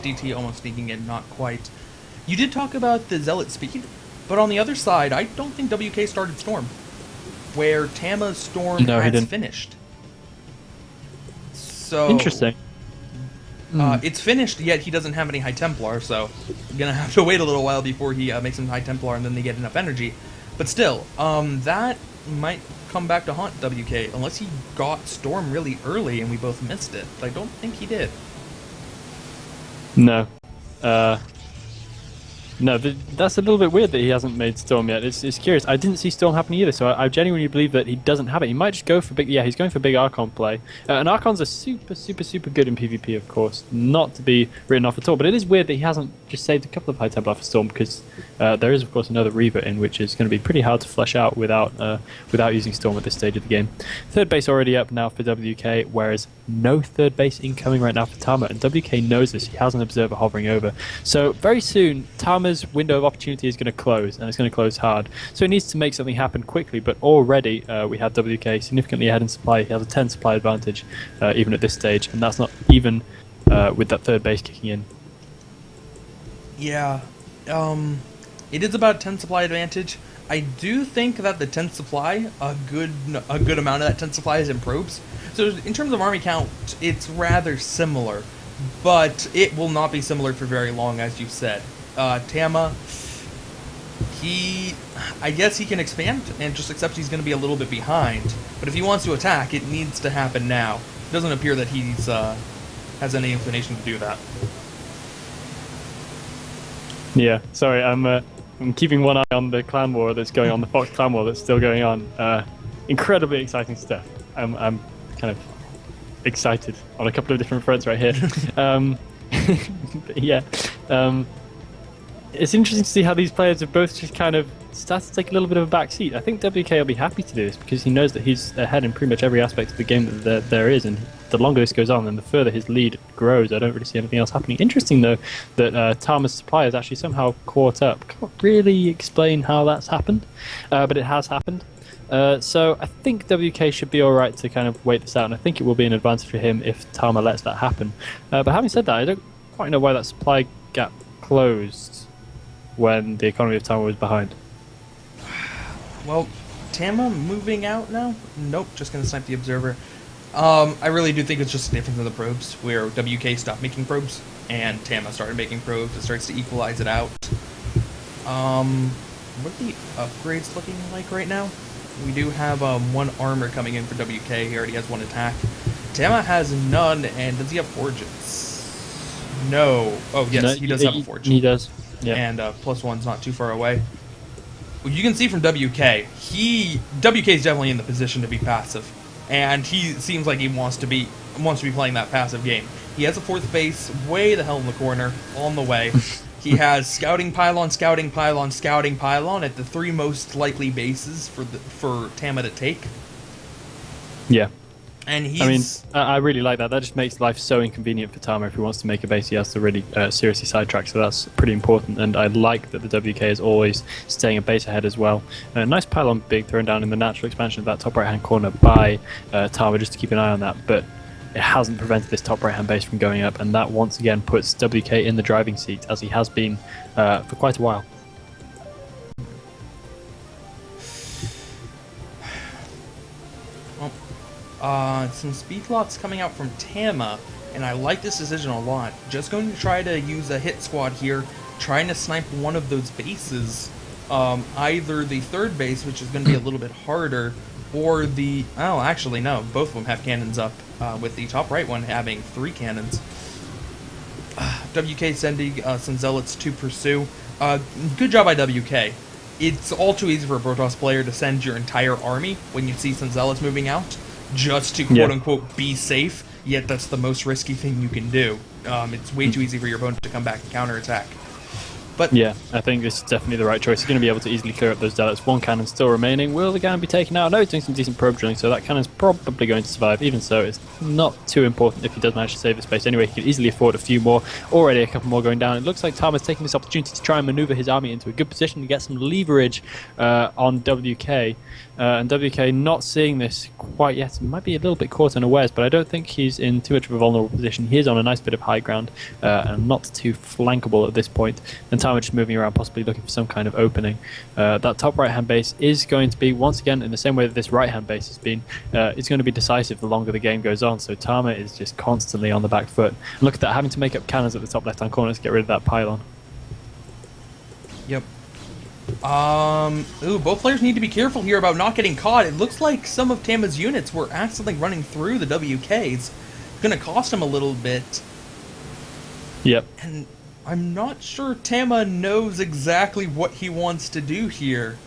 DT almost sneaking in, not quite. You did talk about the Zealot speed, but on the other side, I don't think WK started Storm, where Tama's Storm has finished. So interesting. It's finished, yet he doesn't have any High Templar, so you're gonna have to wait a little while before he makes some High Templar, and then they get enough energy. But still, that might come back to haunt WK, unless he got Storm really early and we both missed it. But I don't think he did. No. No, that's a little bit weird that he hasn't made Storm yet. It's curious. I didn't see Storm happen either, so I genuinely believe that he doesn't have it. He might just go for big... Yeah, he's going for big Archon play. And Archons are super good in PvP, of course. Not to be written off at all, but it is weird that he hasn't just saved a couple of high Templar for Storm because there is, of course, another Reaver in, which is going to be pretty hard to flesh out without using Storm at this stage of the game. Third base already up now for WK, whereas no third base incoming right now for Tama, and WK knows this. He has an observer hovering over. So very soon, Tama's window of opportunity is going to close, and it's going to close hard. So he needs to make something happen quickly, but already we have WK significantly ahead in supply. He has a 10 supply advantage even at this stage, and that's not even with that third base kicking in. Yeah, it is about 10 supply advantage. I do think that the 10 supply, a good amount of that 10 supply is in probes. So in terms of army count, it's rather similar, but it will not be similar for very long, as you said. Tama, I guess he can expand and just accept he's going to be a little bit behind. But if he wants to attack, it needs to happen now. It doesn't appear that he's has any inclination to do that. Yeah, sorry, I'm keeping one eye on the clan war that's going on, the Fox clan war that's still going on. Incredibly exciting stuff. I'm kind of excited on a couple of different fronts right here. Yeah, it's interesting to see how these players have both just kind of started to take a little bit of a back seat. I think WK will be happy to do this because he knows that he's ahead in pretty much every aspect of the game that there is, and the longer this goes on and the further his lead grows, I don't really see anything else happening. Interesting though that Tama's supply has actually somehow caught up. Can't really explain how that's happened, but it has happened. So I think WK should be alright to kind of wait this out, and I think it will be an advantage for him if Tama lets that happen. But having said that, I don't quite know why that supply gap closed when the economy of Tama was behind. Well, Tama moving out now? Nope, just going to snipe the observer. I really do think it's just a difference in the probes, where WK stopped making probes, and Tama started making probes. It starts to equalize it out. What are the upgrades looking like right now? We do have one armor coming in for WK. He already has one attack. Tama has none, and does he have forges? No. Oh, yes, No, he does have a forge. He does, yeah. And +1's not too far away. You can see from WK, WK is definitely in the position to be passive, and he seems like he wants to be playing that passive game. He has a fourth base way the hell in the corner, on the way. He has scouting pylon, scouting pylon, scouting pylon at the three most likely bases for Tama to take. Yeah. And he's... I mean, I really like that. That just makes life so inconvenient for Tama. If he wants to make a base, he has to really seriously sidetrack, so that's pretty important. And I like that the WK is always staying a base ahead as well. Nice pylon being thrown down in the natural expansion of that top right-hand corner by Tama, just to keep an eye on that. But it hasn't prevented this top right-hand base from going up, and that once again puts WK in the driving seat, as he has been for quite a while. Some speed lots coming out from Tama, and I like this decision a lot. Just going to try to use a hit squad here, trying to snipe one of those bases. Either the third base, which is going to be a little bit harder, or the... Oh, actually, no. Both of them have cannons up, with the top right one having 3 cannons. WK sending some zealots to pursue. Good job by WK. It's all too easy for a Protoss player to send your entire army when you see some zealots moving out, just to quote-unquote be safe, yet that's the most risky thing you can do. It's way too easy for your opponent to come back and counterattack. But yeah, I think this is definitely the right choice. He's going to be able to easily clear up those zealots. One cannon still remaining. Will the cannon be taken out? No, he's doing some decent probe drilling, so that cannon's probably going to survive. Even so, it's not too important if he does manage to save his space. Anyway, he can easily afford a few more. Already a couple more going down. It looks like Tama's taking this opportunity to try and maneuver his army into a good position to get some leverage on WK. And WK not seeing this quite yet. He might be a little bit caught unawares, but I don't think he's in too much of a vulnerable position. He is on a nice bit of high ground and not too flankable at this point. And Tama just moving around, possibly looking for some kind of opening. That top right-hand base is going to be, once again, in the same way that this right-hand base has been, it's going to be decisive the longer the game goes on. So Tama is just constantly on the back foot. And look at that, having to make up cannons at the top left-hand corner to get rid of that pylon. Yep. Both players need to be careful here about not getting caught. It looks like some of Tama's units were accidentally running through the WKs. Gonna cost him a little bit. Yep. And I'm not sure Tama knows exactly what he wants to do here.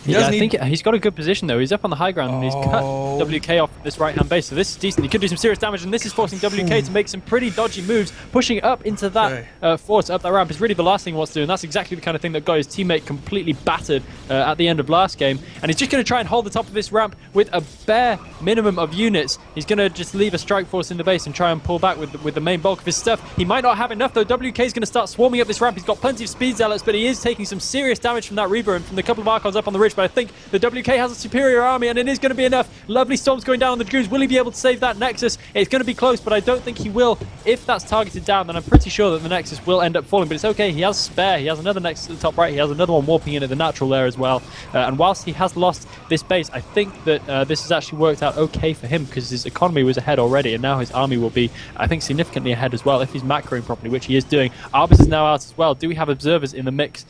Yeah, I think he's got a good position though. He's up on the high ground and he's cut WK off this right-hand base. So this is decent. He could do some serious damage, and this is forcing WK to make some pretty dodgy moves, pushing up into that force up that ramp is really the last thing he wants to do, and that's exactly the kind of thing that got his teammate completely battered at the end of last game. And he's just going to try and hold the top of this ramp with a bare minimum of units. He's going to just leave a strike force in the base and try and pull back with the main bulk of his stuff. He might not have enough though. WK is going to start swarming up this ramp. He's got plenty of speed zealots, but he is taking some serious damage from that Reaver and from the couple of Archons up on the ridge. But I think the WK has a superior army, and it is going to be enough. Lovely storms going down on the Dragoons. Will he be able to save that Nexus? It's going to be close, but I don't think he will. If that's targeted down, then I'm pretty sure that the Nexus will end up falling. But it's okay. He has spare. He has another Nexus at the top right. He has another one warping in at the natural there as well. And whilst he has lost this base, I think that this has actually worked out okay for him, because his economy was ahead already, and now his army will be, I think, significantly ahead as well if he's macroing properly, which he is doing. Arbus is now out as well. Do we have observers in the mix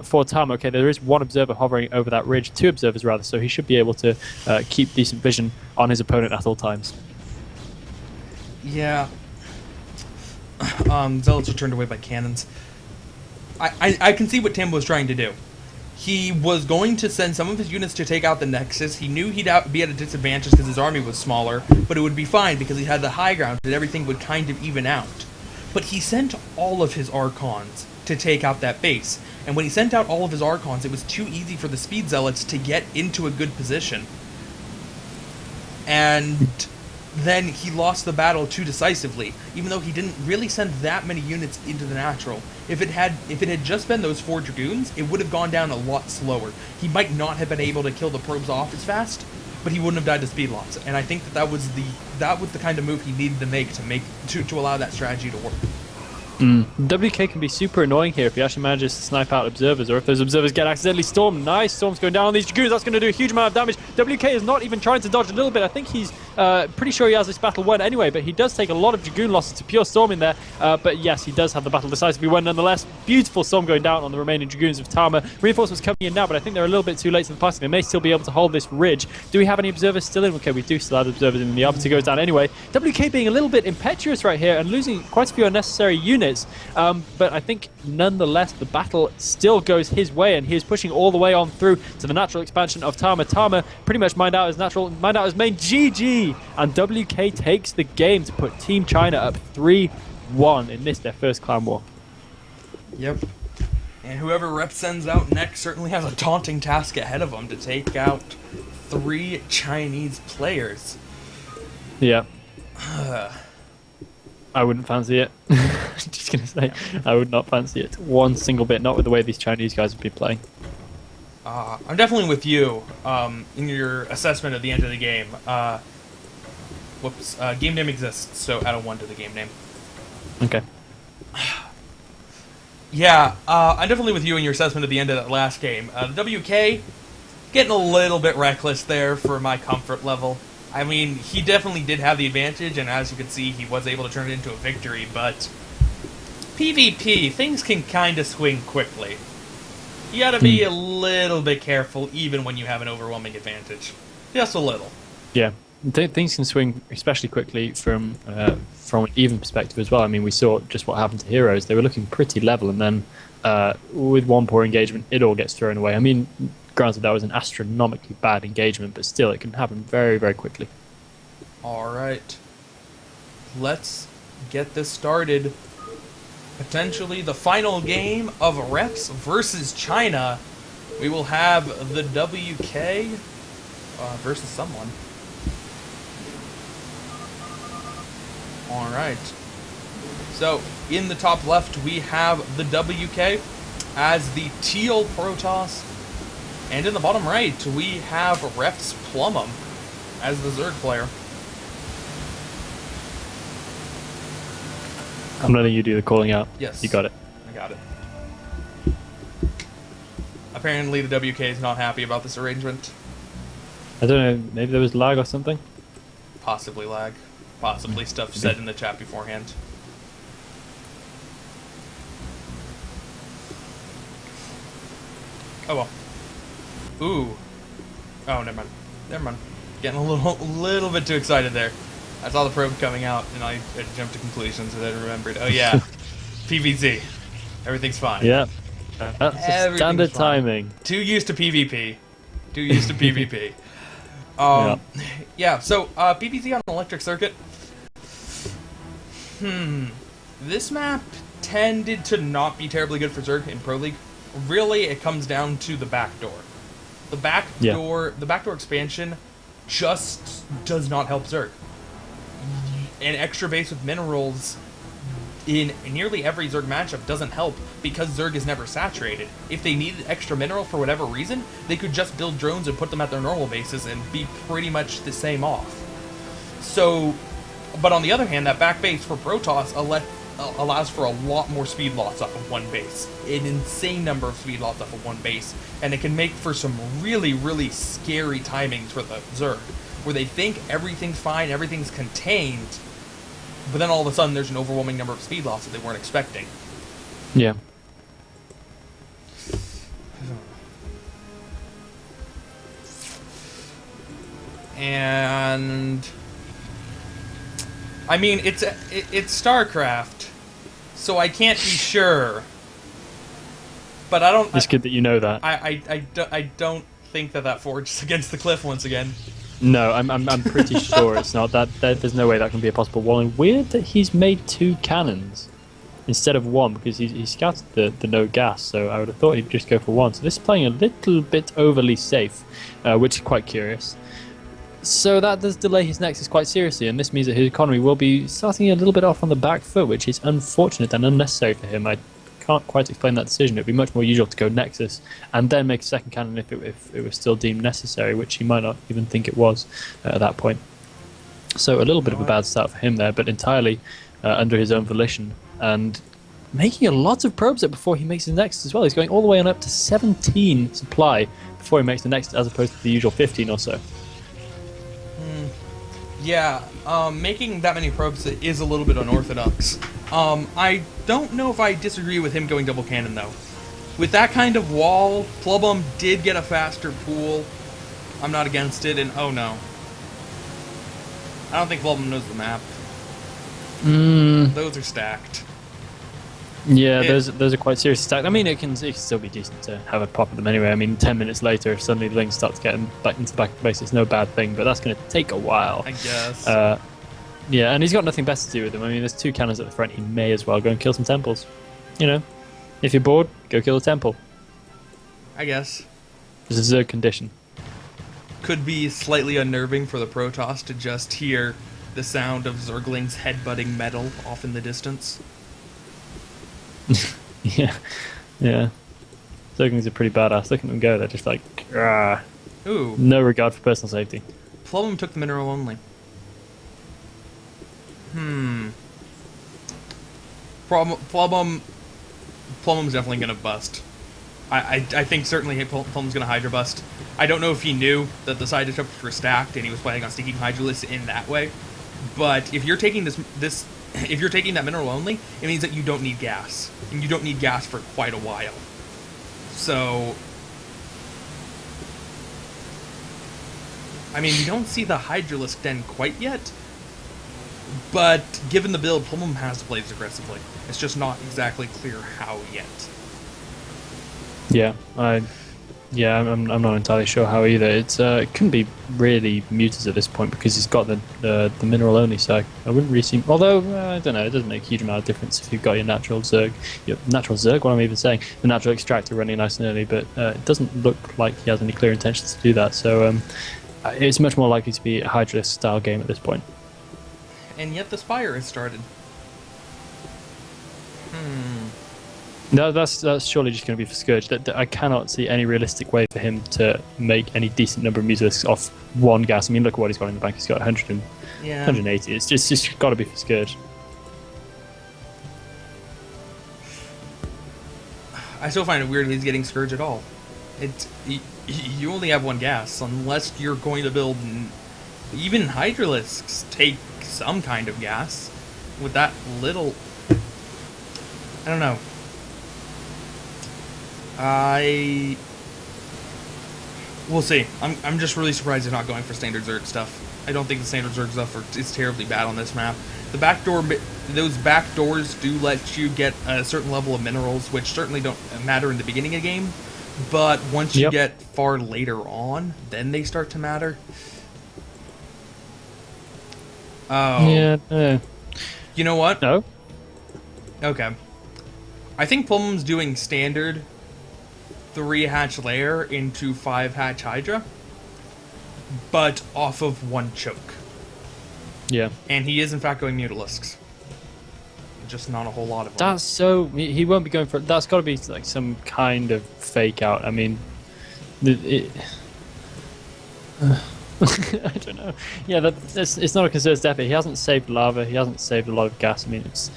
for Tama? Okay, there is one observer hovering over that ridge, two observers rather, so he should be able to keep decent vision on his opponent at all times. Yeah. Zealots are turned away by cannons. I can see what Tim was trying to do. He was going to send some of his units to take out the Nexus. He knew he'd be at a disadvantage because his army was smaller, but it would be fine because he had the high ground and everything would kind of even out. But he sent all of his Archons to take out that base. And when he sent out all of his Archons, it was too easy for the Speed Zealots to get into a good position. And then he lost the battle too decisively, even though he didn't really send that many units into the natural. If it had just been those 4 Dragoons, it would have gone down a lot slower. He might not have been able to kill the probes off as fast, but he wouldn't have died to speed loss. And I think that was the kind of move he needed to make to allow that strategy to work. WK can be super annoying here if he actually manages to snipe out observers, or if those observers get accidentally stormed. Nice, storms going down on these Dragoons. That's going to do a huge amount of damage. WK is not even trying to dodge a little bit. I think he's pretty sure he has this battle won anyway, but he does take a lot of Dragoon losses to pure storm in there. But yes, he does have the battle decisively won nonetheless. Beautiful storm going down on the remaining Dragoons of Tama. Reinforcements coming in now, but I think they're a little bit too late to the party. They may still be able to hold this ridge. Do we have any observers still in? Okay, we do still have observers in. The Arbiter goes down anyway. WK being a little bit impetuous right here and losing quite a few unnecessary units. But I think nonetheless the battle still goes his way, and he is pushing all the way on through to the natural expansion of Tama. Tama pretty much mined out his natural, mined out his main. GG! And WK takes the game to put Team China up 3-1 in this, their first clan war. Yep. And whoever Rep sends out next certainly has a daunting task ahead of them to take out 3 Chinese players. Yeah. I wouldn't fancy it. Just gonna say, I would not fancy it one single bit. Not with the way these Chinese guys have been playing. I'm definitely with you in your assessment at the end of the game. Game name exists, so add a 1 to the game name. Okay. Yeah, I'm definitely with you in your assessment at the end of that last game. The WK getting a little bit reckless there for my comfort level. I mean, he definitely did have the advantage, and as you can see, he was able to turn it into a victory, but PvP, things can kind of swing quickly. You gotta be a little bit careful, even when you have an overwhelming advantage. Just a little. Yeah. Things can swing especially quickly from an even perspective as well. I mean, we saw just what happened to Heroes. They were looking pretty level, and then with one poor engagement, it all gets thrown away. I mean, granted, that was an astronomically bad engagement, but still, it can happen very, very quickly. All right. Let's get this started. Potentially the final game of Reps versus China. We will have the WK versus someone. All right. So, in the top left, we have the WK as the Teal Protoss. And in the bottom right, we have Reps Plumum as the Zerg player. I'm letting you do the calling out. Yes. You got it. I got it. Apparently the WK is not happy about this arrangement. I don't know, maybe there was lag or something? Possibly lag. Possibly stuff said in the chat beforehand. Oh well. Ooh. Oh, never mind. Never mind. Getting a little bit too excited there. I saw the probe coming out, and I jumped to conclusions, and then remembered. Oh yeah, PvZ. Everything's fine. Yeah. That's standard timing. Too used to PvP. Too used to PvP. Yeah, so PvP on electric circuit. This map tended to not be terribly good for Zerg in Pro League. Really, it comes down to the back door. The backdoor expansion just does not help Zerg. An extra base with minerals in nearly every Zerg matchup doesn't help because Zerg is never saturated. If they needed extra mineral for whatever reason, they could just build drones and put them at their normal bases and be pretty much the same off. So, but on the other hand, that back base for Protoss allows for a lot more speed loss off of one base. An insane number of speed loss off of one base. And it can make for some really, really scary timings for the Zerg, where they think everything's fine, everything's contained, but then all of a sudden there's an overwhelming number of speed loss that they weren't expecting. Yeah. And I mean, it's StarCraft, so I can't be sure. But I don't. It's good that you know that. I don't think that forges against the cliff once again. No, I'm pretty sure it's not. There's no way that can be a possible wall. And weird that he's made 2 cannons instead of 1 because he scouted the no gas. So I would have thought he'd just go for 1. So this is playing a little bit overly safe, which is quite curious. So that does delay his Nexus quite seriously, and this means that his economy will be starting a little bit off on the back foot, which is unfortunate and unnecessary for him. I can't quite explain that decision. It would be much more usual to go Nexus and then make a second cannon if it was still deemed necessary, which he might not even think it was at that point. So a little bit of a bad start for him there, but entirely under his own volition, and making a lot of probes up before he makes his Nexus as well. He's going all the way on up to 17 supply before he makes the Nexus, as opposed to the usual 15 or so. Yeah, making that many probes is a little bit unorthodox. I don't know if I disagree with him going double cannon, though. With that kind of wall, Plubum did get a faster pool. I'm not against it, and oh no. I don't think Plubum knows the map. Those are stacked. Yeah, those are quite serious stacked. I mean, it can still be decent to have a pop at them anyway. I mean, 10 minutes later, if suddenly the Lings start to get back into the back of the base, it's no bad thing, but that's going to take a while. I guess. Yeah, and he's got nothing better to do with them. I mean, there's 2 cannons at the front. He may as well go and kill some temples. You know, if you're bored, go kill a temple. I guess. It's a Zerg condition. Could be slightly unnerving for the Protoss to just hear the sound of Zerglings headbutting metal off in the distance. yeah. Zerglings are pretty badass. Look at them go. They're just like, ooh. No regard for personal safety. Plumum took the mineral only. Plumum's definitely gonna bust. I think certainly Plumum's gonna Hydra bust. I don't know if he knew that the side disruptors were stacked and he was planning on sneaking Hydralisk in that way. But if you're taking if you're taking that mineral only, it means that you don't need gas. And you don't need gas for quite a while. So, I mean, we don't see the Hydralisk den quite yet. But given the build, Plumum has to play this aggressively. It's just not exactly clear how yet. Yeah, I'm not entirely sure how either. It couldn't be really muted at this point because he's got the mineral only, so I wouldn't really see. Although I don't know, it doesn't make a huge amount of difference if you've got your natural Zerg. What am I even saying? The natural extractor running nice and early, but it doesn't look like he has any clear intentions to do that. So it's much more likely to be a Hydralisk style game at this point. And yet the Spire has started. No, that's surely just going to be for Scourge. I cannot see any realistic way for him to make any decent number of Musilisks off 1 gas. I mean, look at what he's got in the bank. He's got 180. It's just got to be for Scourge. I still find it weird he's getting Scourge at all. You only have 1 gas unless you're going to build. Even Hydralisks take some kind of gas. With that little, I don't know. We'll see. I'm just really surprised they're not going for standard Zerg stuff. I don't think the standard Zerg stuff is terribly bad on this map. Those back doors do let you get a certain level of minerals, which certainly don't matter in the beginning of the game, but once you Yep. get far later on, then they start to matter. Oh, Yeah. you know what? No. Okay. I think Plum's doing standard 3-hatch layer into 5-hatch Hydra, but off of 1 choke. Yeah. And he is, in fact, going Mutalisks. Just not a whole lot of them. That's so. He won't be going for. That's got to be like some kind of fake out. I mean, I don't know. Yeah, it's not a concerted effort. He hasn't saved lava. He hasn't saved a lot of gas. I mean, it's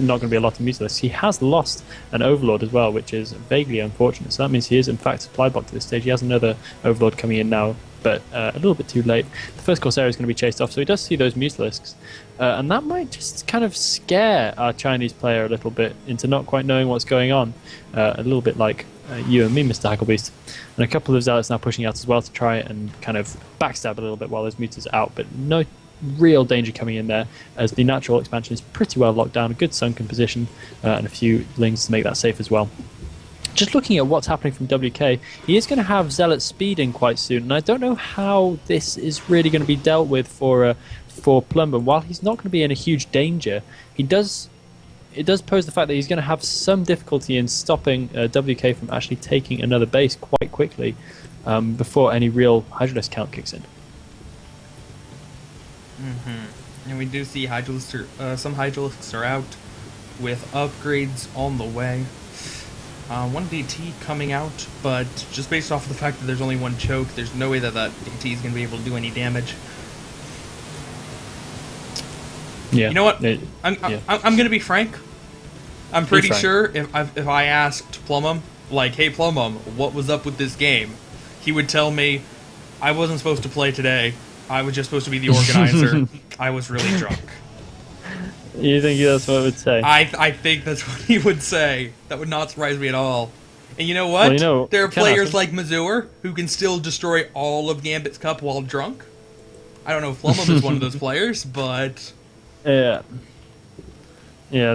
not going to be a lot of Mutalisks. He has lost an Overlord as well, which is vaguely unfortunate. So that means he is in fact supply blocked at this stage. He has another Overlord coming in now, but a little bit too late. The first Corsair is going to be chased off, so he does see those Mutalisks, and that might just kind of scare our Chinese player a little bit into not quite knowing what's going on. A little bit like you and me, Mr. Hacklebeast. And a couple of Zealots now pushing out as well to try and kind of backstab a little bit while those Mutas are out, but no real danger coming in there, as the natural expansion is pretty well locked down, a good sunken position, and a few lings to make that safe as well. Just looking at what's happening from WK, he is going to have Zealot speeding quite soon, and I don't know how this is really going to be dealt with for Plumber. While he's not going to be in a huge danger, it does pose the fact that he's going to have some difficulty in stopping WK from actually taking another base quite quickly before any real Hydralisk count kicks in. And we do see some Hydralisks are out with upgrades on the way. 1 DT coming out, but just based off of the fact that there's only 1 choke, there's no way that DT is going to be able to do any damage. Yeah. You know what? I'm going to be frank. I'm pretty sure if I asked Plumum, like, hey Plumum, what was up with this game? He would tell me, I wasn't supposed to play today. I was just supposed to be the organizer. I was really drunk. You think that's what it would say? I think that's what he would say. That would not surprise me at all. And you know what? Well, there are players like Mazur who can still destroy all of Gambit's cup while drunk. I don't know if Plumum is one of those players, but... Yeah. Yeah,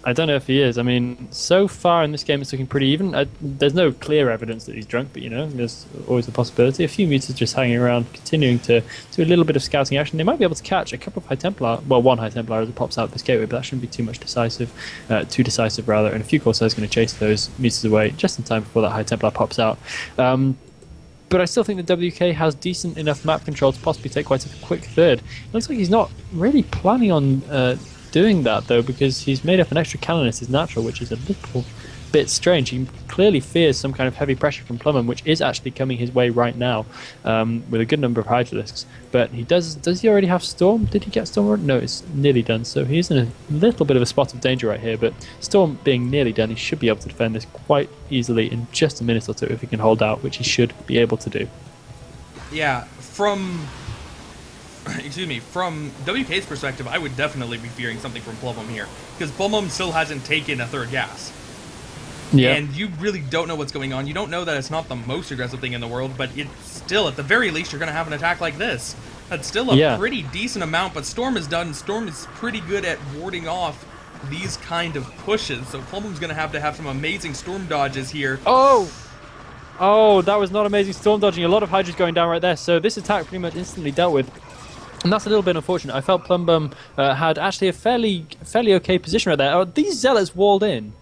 I don't know if he is. I mean, so far in this game it's looking pretty even. There's no clear evidence that he's drunk, but you know, there's always the possibility. A few Mutas just hanging around, continuing to do a little bit of scouting action. They might be able to catch a couple of High Templar, well, 1 High Templar as it pops out this gateway, but that shouldn't be too decisive, rather, and a few Corsairs going to chase those Mutas away just in time before that High Templar pops out. But I still think that WK has decent enough map control to possibly take quite a quick third. It looks like he's not really planning on doing that, though, because he's made up an extra cannon as his natural, which is a little bit strange. He clearly fears some kind of heavy pressure from Plumum, which is actually coming his way right now, with a good number of Hydralisks. But he does he already have Storm? Did he get Storm? No, it's nearly done, so he's in a little bit of a spot of danger right here, but Storm being nearly done, he should be able to defend this quite easily in just a minute or two if he can hold out, which he should be able to do. Yeah, from WK's perspective, I would definitely be fearing something from Plumum here, because Plumum still hasn't taken a 3rd gas. Yeah. And you really don't know what's going on. You don't know that it's not the most aggressive thing in the world, but it's still, at the very least, you're going to have an attack like this. That's still a pretty decent amount, but Storm is done. Storm is pretty good at warding off these kind of pushes, so Plumum's going to have some amazing Storm dodges here. Oh, that was not amazing Storm dodging. A lot of Hydras going down right there, so this attack pretty much instantly dealt with. And that's a little bit unfortunate. I felt Plumbum had actually a fairly okay position right there. Are these Zealots walled in?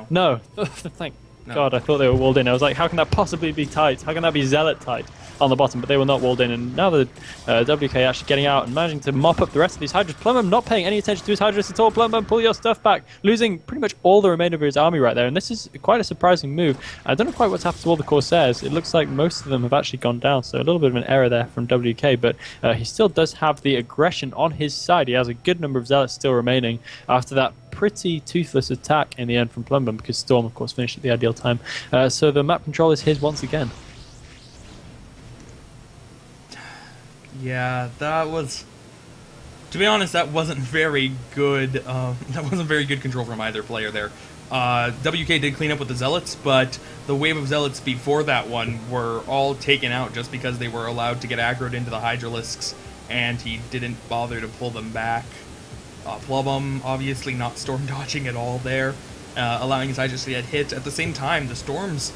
No. Thank God, I thought they were walled in. I was like, how can that possibly be tight? How can that be Zealot tight on the bottom? But they were not walled in. And now the WK actually getting out and managing to mop up the rest of these Hydras. Plumum not paying any attention to his Hydras at all. Plumum, pull your stuff back. Losing pretty much all the remainder of his army right there. And this is quite a surprising move. I don't know quite what's happened to all the Corsairs. It looks like most of them have actually gone down. So a little bit of an error there from WK. But he still does have the aggression on his side. He has a good number of Zealots still remaining after that pretty toothless attack in the end from Plumbum, because Storm, of course, finished at the ideal time. So the map control is his once again. Yeah, that was... To be honest, that wasn't very good. That wasn't very good control from either player there. WK did clean up with the Zealots, but the wave of Zealots before that one were all taken out just because they were allowed to get aggroed into the Hydralisks, and he didn't bother to pull them back. Plumum obviously not storm dodging at all there. allowing his Hydras to get hit. At the same time, the storms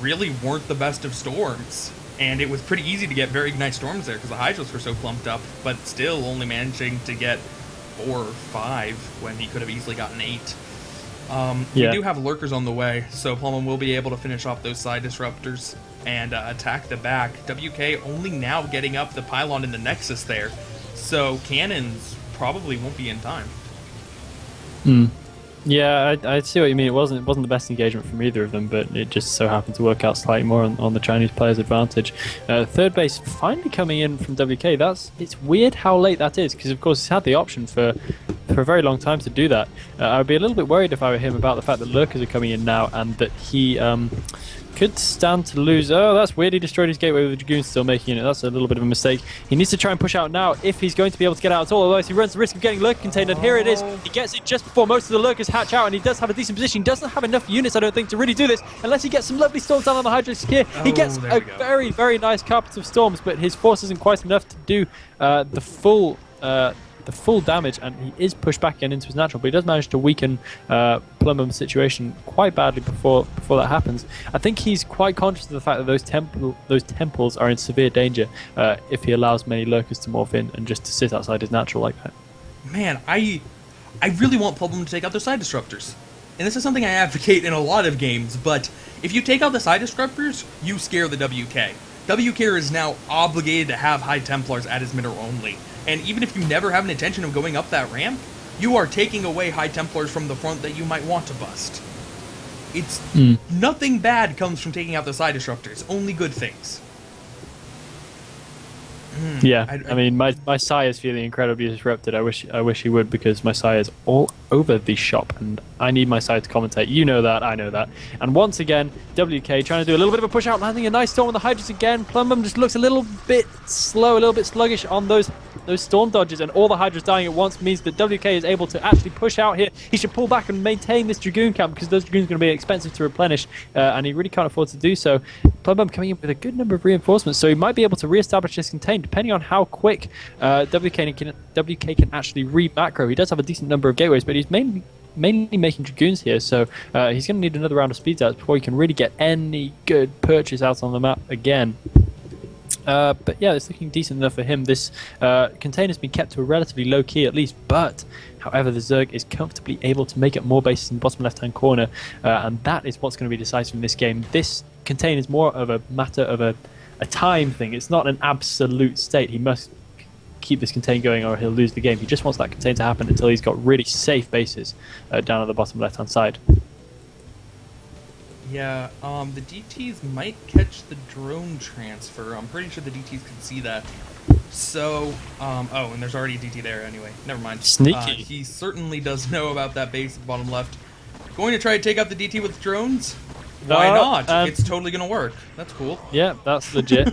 really weren't the best of storms, and it was pretty easy to get very nice storms there because the Hydras were so clumped up, but still only managing to get 4 or 5 when he could have easily gotten 8. We do have lurkers on the way, so Plumham will be able to finish off those side disruptors and attack the back. WK only now getting up the pylon in the Nexus there, so cannons probably won't be in time. Yeah, I see what you mean. It wasn't the best engagement from either of them, but it just so happened to work out slightly more on the Chinese players' advantage. Third base finally coming in from WK. It's weird how late that is, because of course he's had the option for a very long time to do that. I would be a little bit worried if I were him about the fact that lurkers are coming in now and that he could stand to lose. Oh, that's weird. He destroyed his gateway with the Dragoons still making it. That's a little bit of a mistake. He needs to try and push out now if he's going to be able to get out at all. Otherwise, he runs the risk of getting lurker contained. And here it is. He gets it just before most of the lurkers hatch out, and he does have a decent position. He doesn't have enough units, I don't think, to really do this unless he gets some lovely storms down on the Hydra here. He gets a very, very nice carpet of storms, but his force isn't quite enough to do the full damage, and he is pushed back again into his natural, but he does manage to weaken Plumham's situation quite badly before that happens. I think he's quite conscious of the fact that those temples are in severe danger if he allows many lurkers to morph in and just to sit outside his natural like that. Man, I really want Plumham to take out their side disruptors. And this is something I advocate in a lot of games, but if you take out the side disruptors, you scare the WK. WK is now obligated to have High Templars at his middle only. And even if you never have an intention of going up that ramp, you are taking away High Templars from the front that you might want to bust. It's nothing bad comes from taking out the side disruptors, only good things. Yeah, I mean, my Sai is feeling incredibly disrupted. I wish he would, because my Sai is all over the shop, and I need my Sai to commentate. You know that, I know that. And once again, WK trying to do a little bit of a push out, landing a nice storm on the Hydras again. Plumham just looks a little bit slow, a little bit sluggish on those storm dodges, and all the Hydras dying at once means that WK is able to actually push out here. He should pull back and maintain this Dragoon camp, because those Dragoons are going to be expensive to replenish, and he really can't afford to do so. Plumham coming in with a good number of reinforcements, so he might be able to re-establish this contain, depending on how quick WK can actually re-macro. He does have a decent number of gateways, but he's mainly making Dragoons here, so he's going to need another round of speed outs before he can really get any good purchase out on the map again. But yeah, it's looking decent enough for him. This container's been kept to a relatively low key at least, but however, the Zerg is comfortably able to make up more bases in the bottom left-hand corner, and that is what's going to be decisive in this game. This container is more of a matter of a time thing. It's not an absolute state. He must keep this contain going or he'll lose the game. He just wants that contain to happen until he's got really safe bases down at the bottom left-hand side. Yeah, the DTs might catch the drone transfer. I'm pretty sure the DTs can see that. So, oh, and there's already a DT there anyway. Never mind. Sneaky. He certainly does know about that base at the bottom left. Going to try to take out the DT with drones? Why not? It's totally going to work. That's cool. Yeah, that's legit.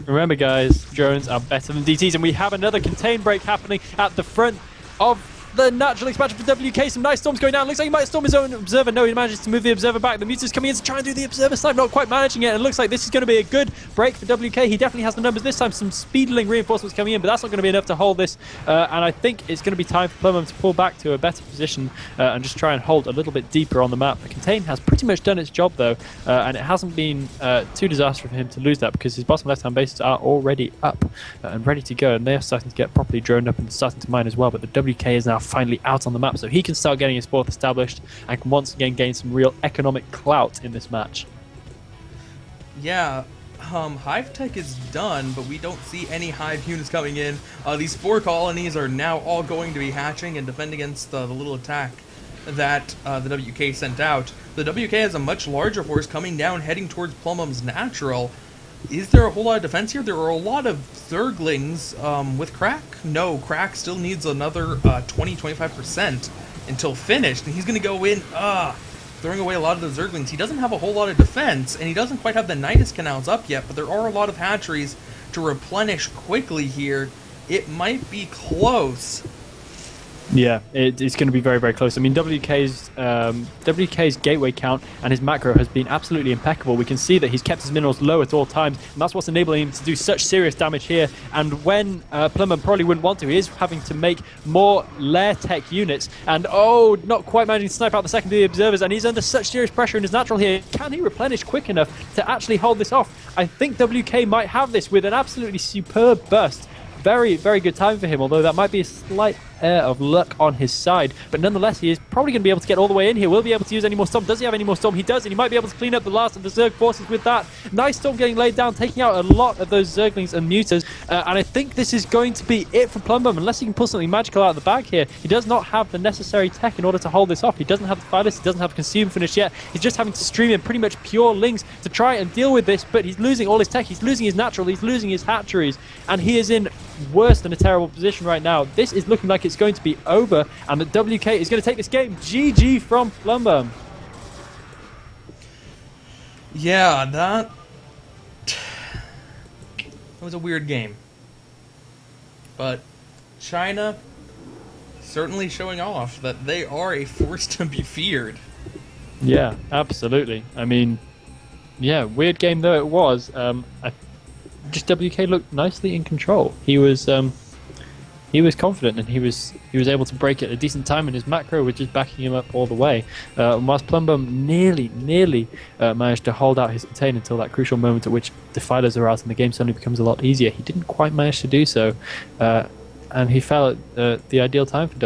Remember, guys, drones are better than DTs, and we have another contain break happening at the front of the natural expansion for WK. Some nice storms going down. Looks like he might storm his own observer. No, he manages to move the observer back. The Muta's coming in to try and do the observer snipe, not quite managing it. And it looks like this is going to be a good break for WK. He definitely has the numbers this time. Some speedling reinforcements coming in, but that's not going to be enough to hold this. And I think it's going to be time for Plumham to pull back to a better position and just try and hold a little bit deeper on the map. The contain has pretty much done its job though, and it hasn't been too disastrous for him to lose that, because his bottom left-hand bases are already up and ready to go, and they are starting to get properly droned up and starting to mine as well. But the WK is now finally out on the map, so he can start getting his fourth established and can once again gain some real economic clout in this match. Yeah, Hive Tech is done, but we don't see any Hive units coming in. These 4 colonies are now all going to be hatching and defend against the little attack that the WK sent out. The WK has a much larger force coming down, heading towards Plumham's natural. Is there a whole lot of defense here? There are a lot of Zerglings with Crack. No, Crack still needs another 20-25% until finished, and he's going to go in, throwing away a lot of the Zerglings. He doesn't have a whole lot of defense, and he doesn't quite have the Nidus Canals up yet, but there are a lot of hatcheries to replenish quickly here. It might be close. Yeah, it's going to be very, very close. I mean, WK's gateway count and his macro has been absolutely impeccable. We can see that he's kept his minerals low at all times, and that's what's enabling him to do such serious damage here. And when Plumber probably wouldn't want to, he is having to make more lair tech units. And oh, not quite managing to snipe out the secondary observers, and he's under such serious pressure in his natural here. Can he replenish quick enough to actually hold this off? I think WK might have this with an absolutely superb burst. Very, very good time for him, although that might be a slight air of luck on his side. But nonetheless, he is probably going to be able to get all the way in here. Will he be able to use any more Storm? Does he have any more Storm? He does, and he might be able to clean up the last of the Zerg forces with that. Nice Storm getting laid down, taking out a lot of those Zerglings and Mutas. And I think this is going to be it for Plumbum, unless he can pull something magical out of the bag here. He does not have the necessary tech in order to hold this off. He doesn't have the Phyllis, he doesn't have Consume Finish yet. He's just having to stream in pretty much pure Lings to try and deal with this, but he's losing all his tech, he's losing his natural, he's losing his hatcheries, and he is in worse than a terrible position right now. This is looking like it's going to be over, and the WK is going to take this game. GG from Plumbum. Yeah, that was a weird game. But China certainly showing off that they are a force to be feared. Yeah, absolutely. I mean, yeah, weird game though it was. Just WK looked nicely in control. He was confident, and he was able to break at a decent time, and his macro was just backing him up all the way. Whilst Plumbum nearly managed to hold out his contain until that crucial moment at which Defilers are out and the game suddenly becomes a lot easier. He didn't quite manage to do so, and he fell at the ideal time for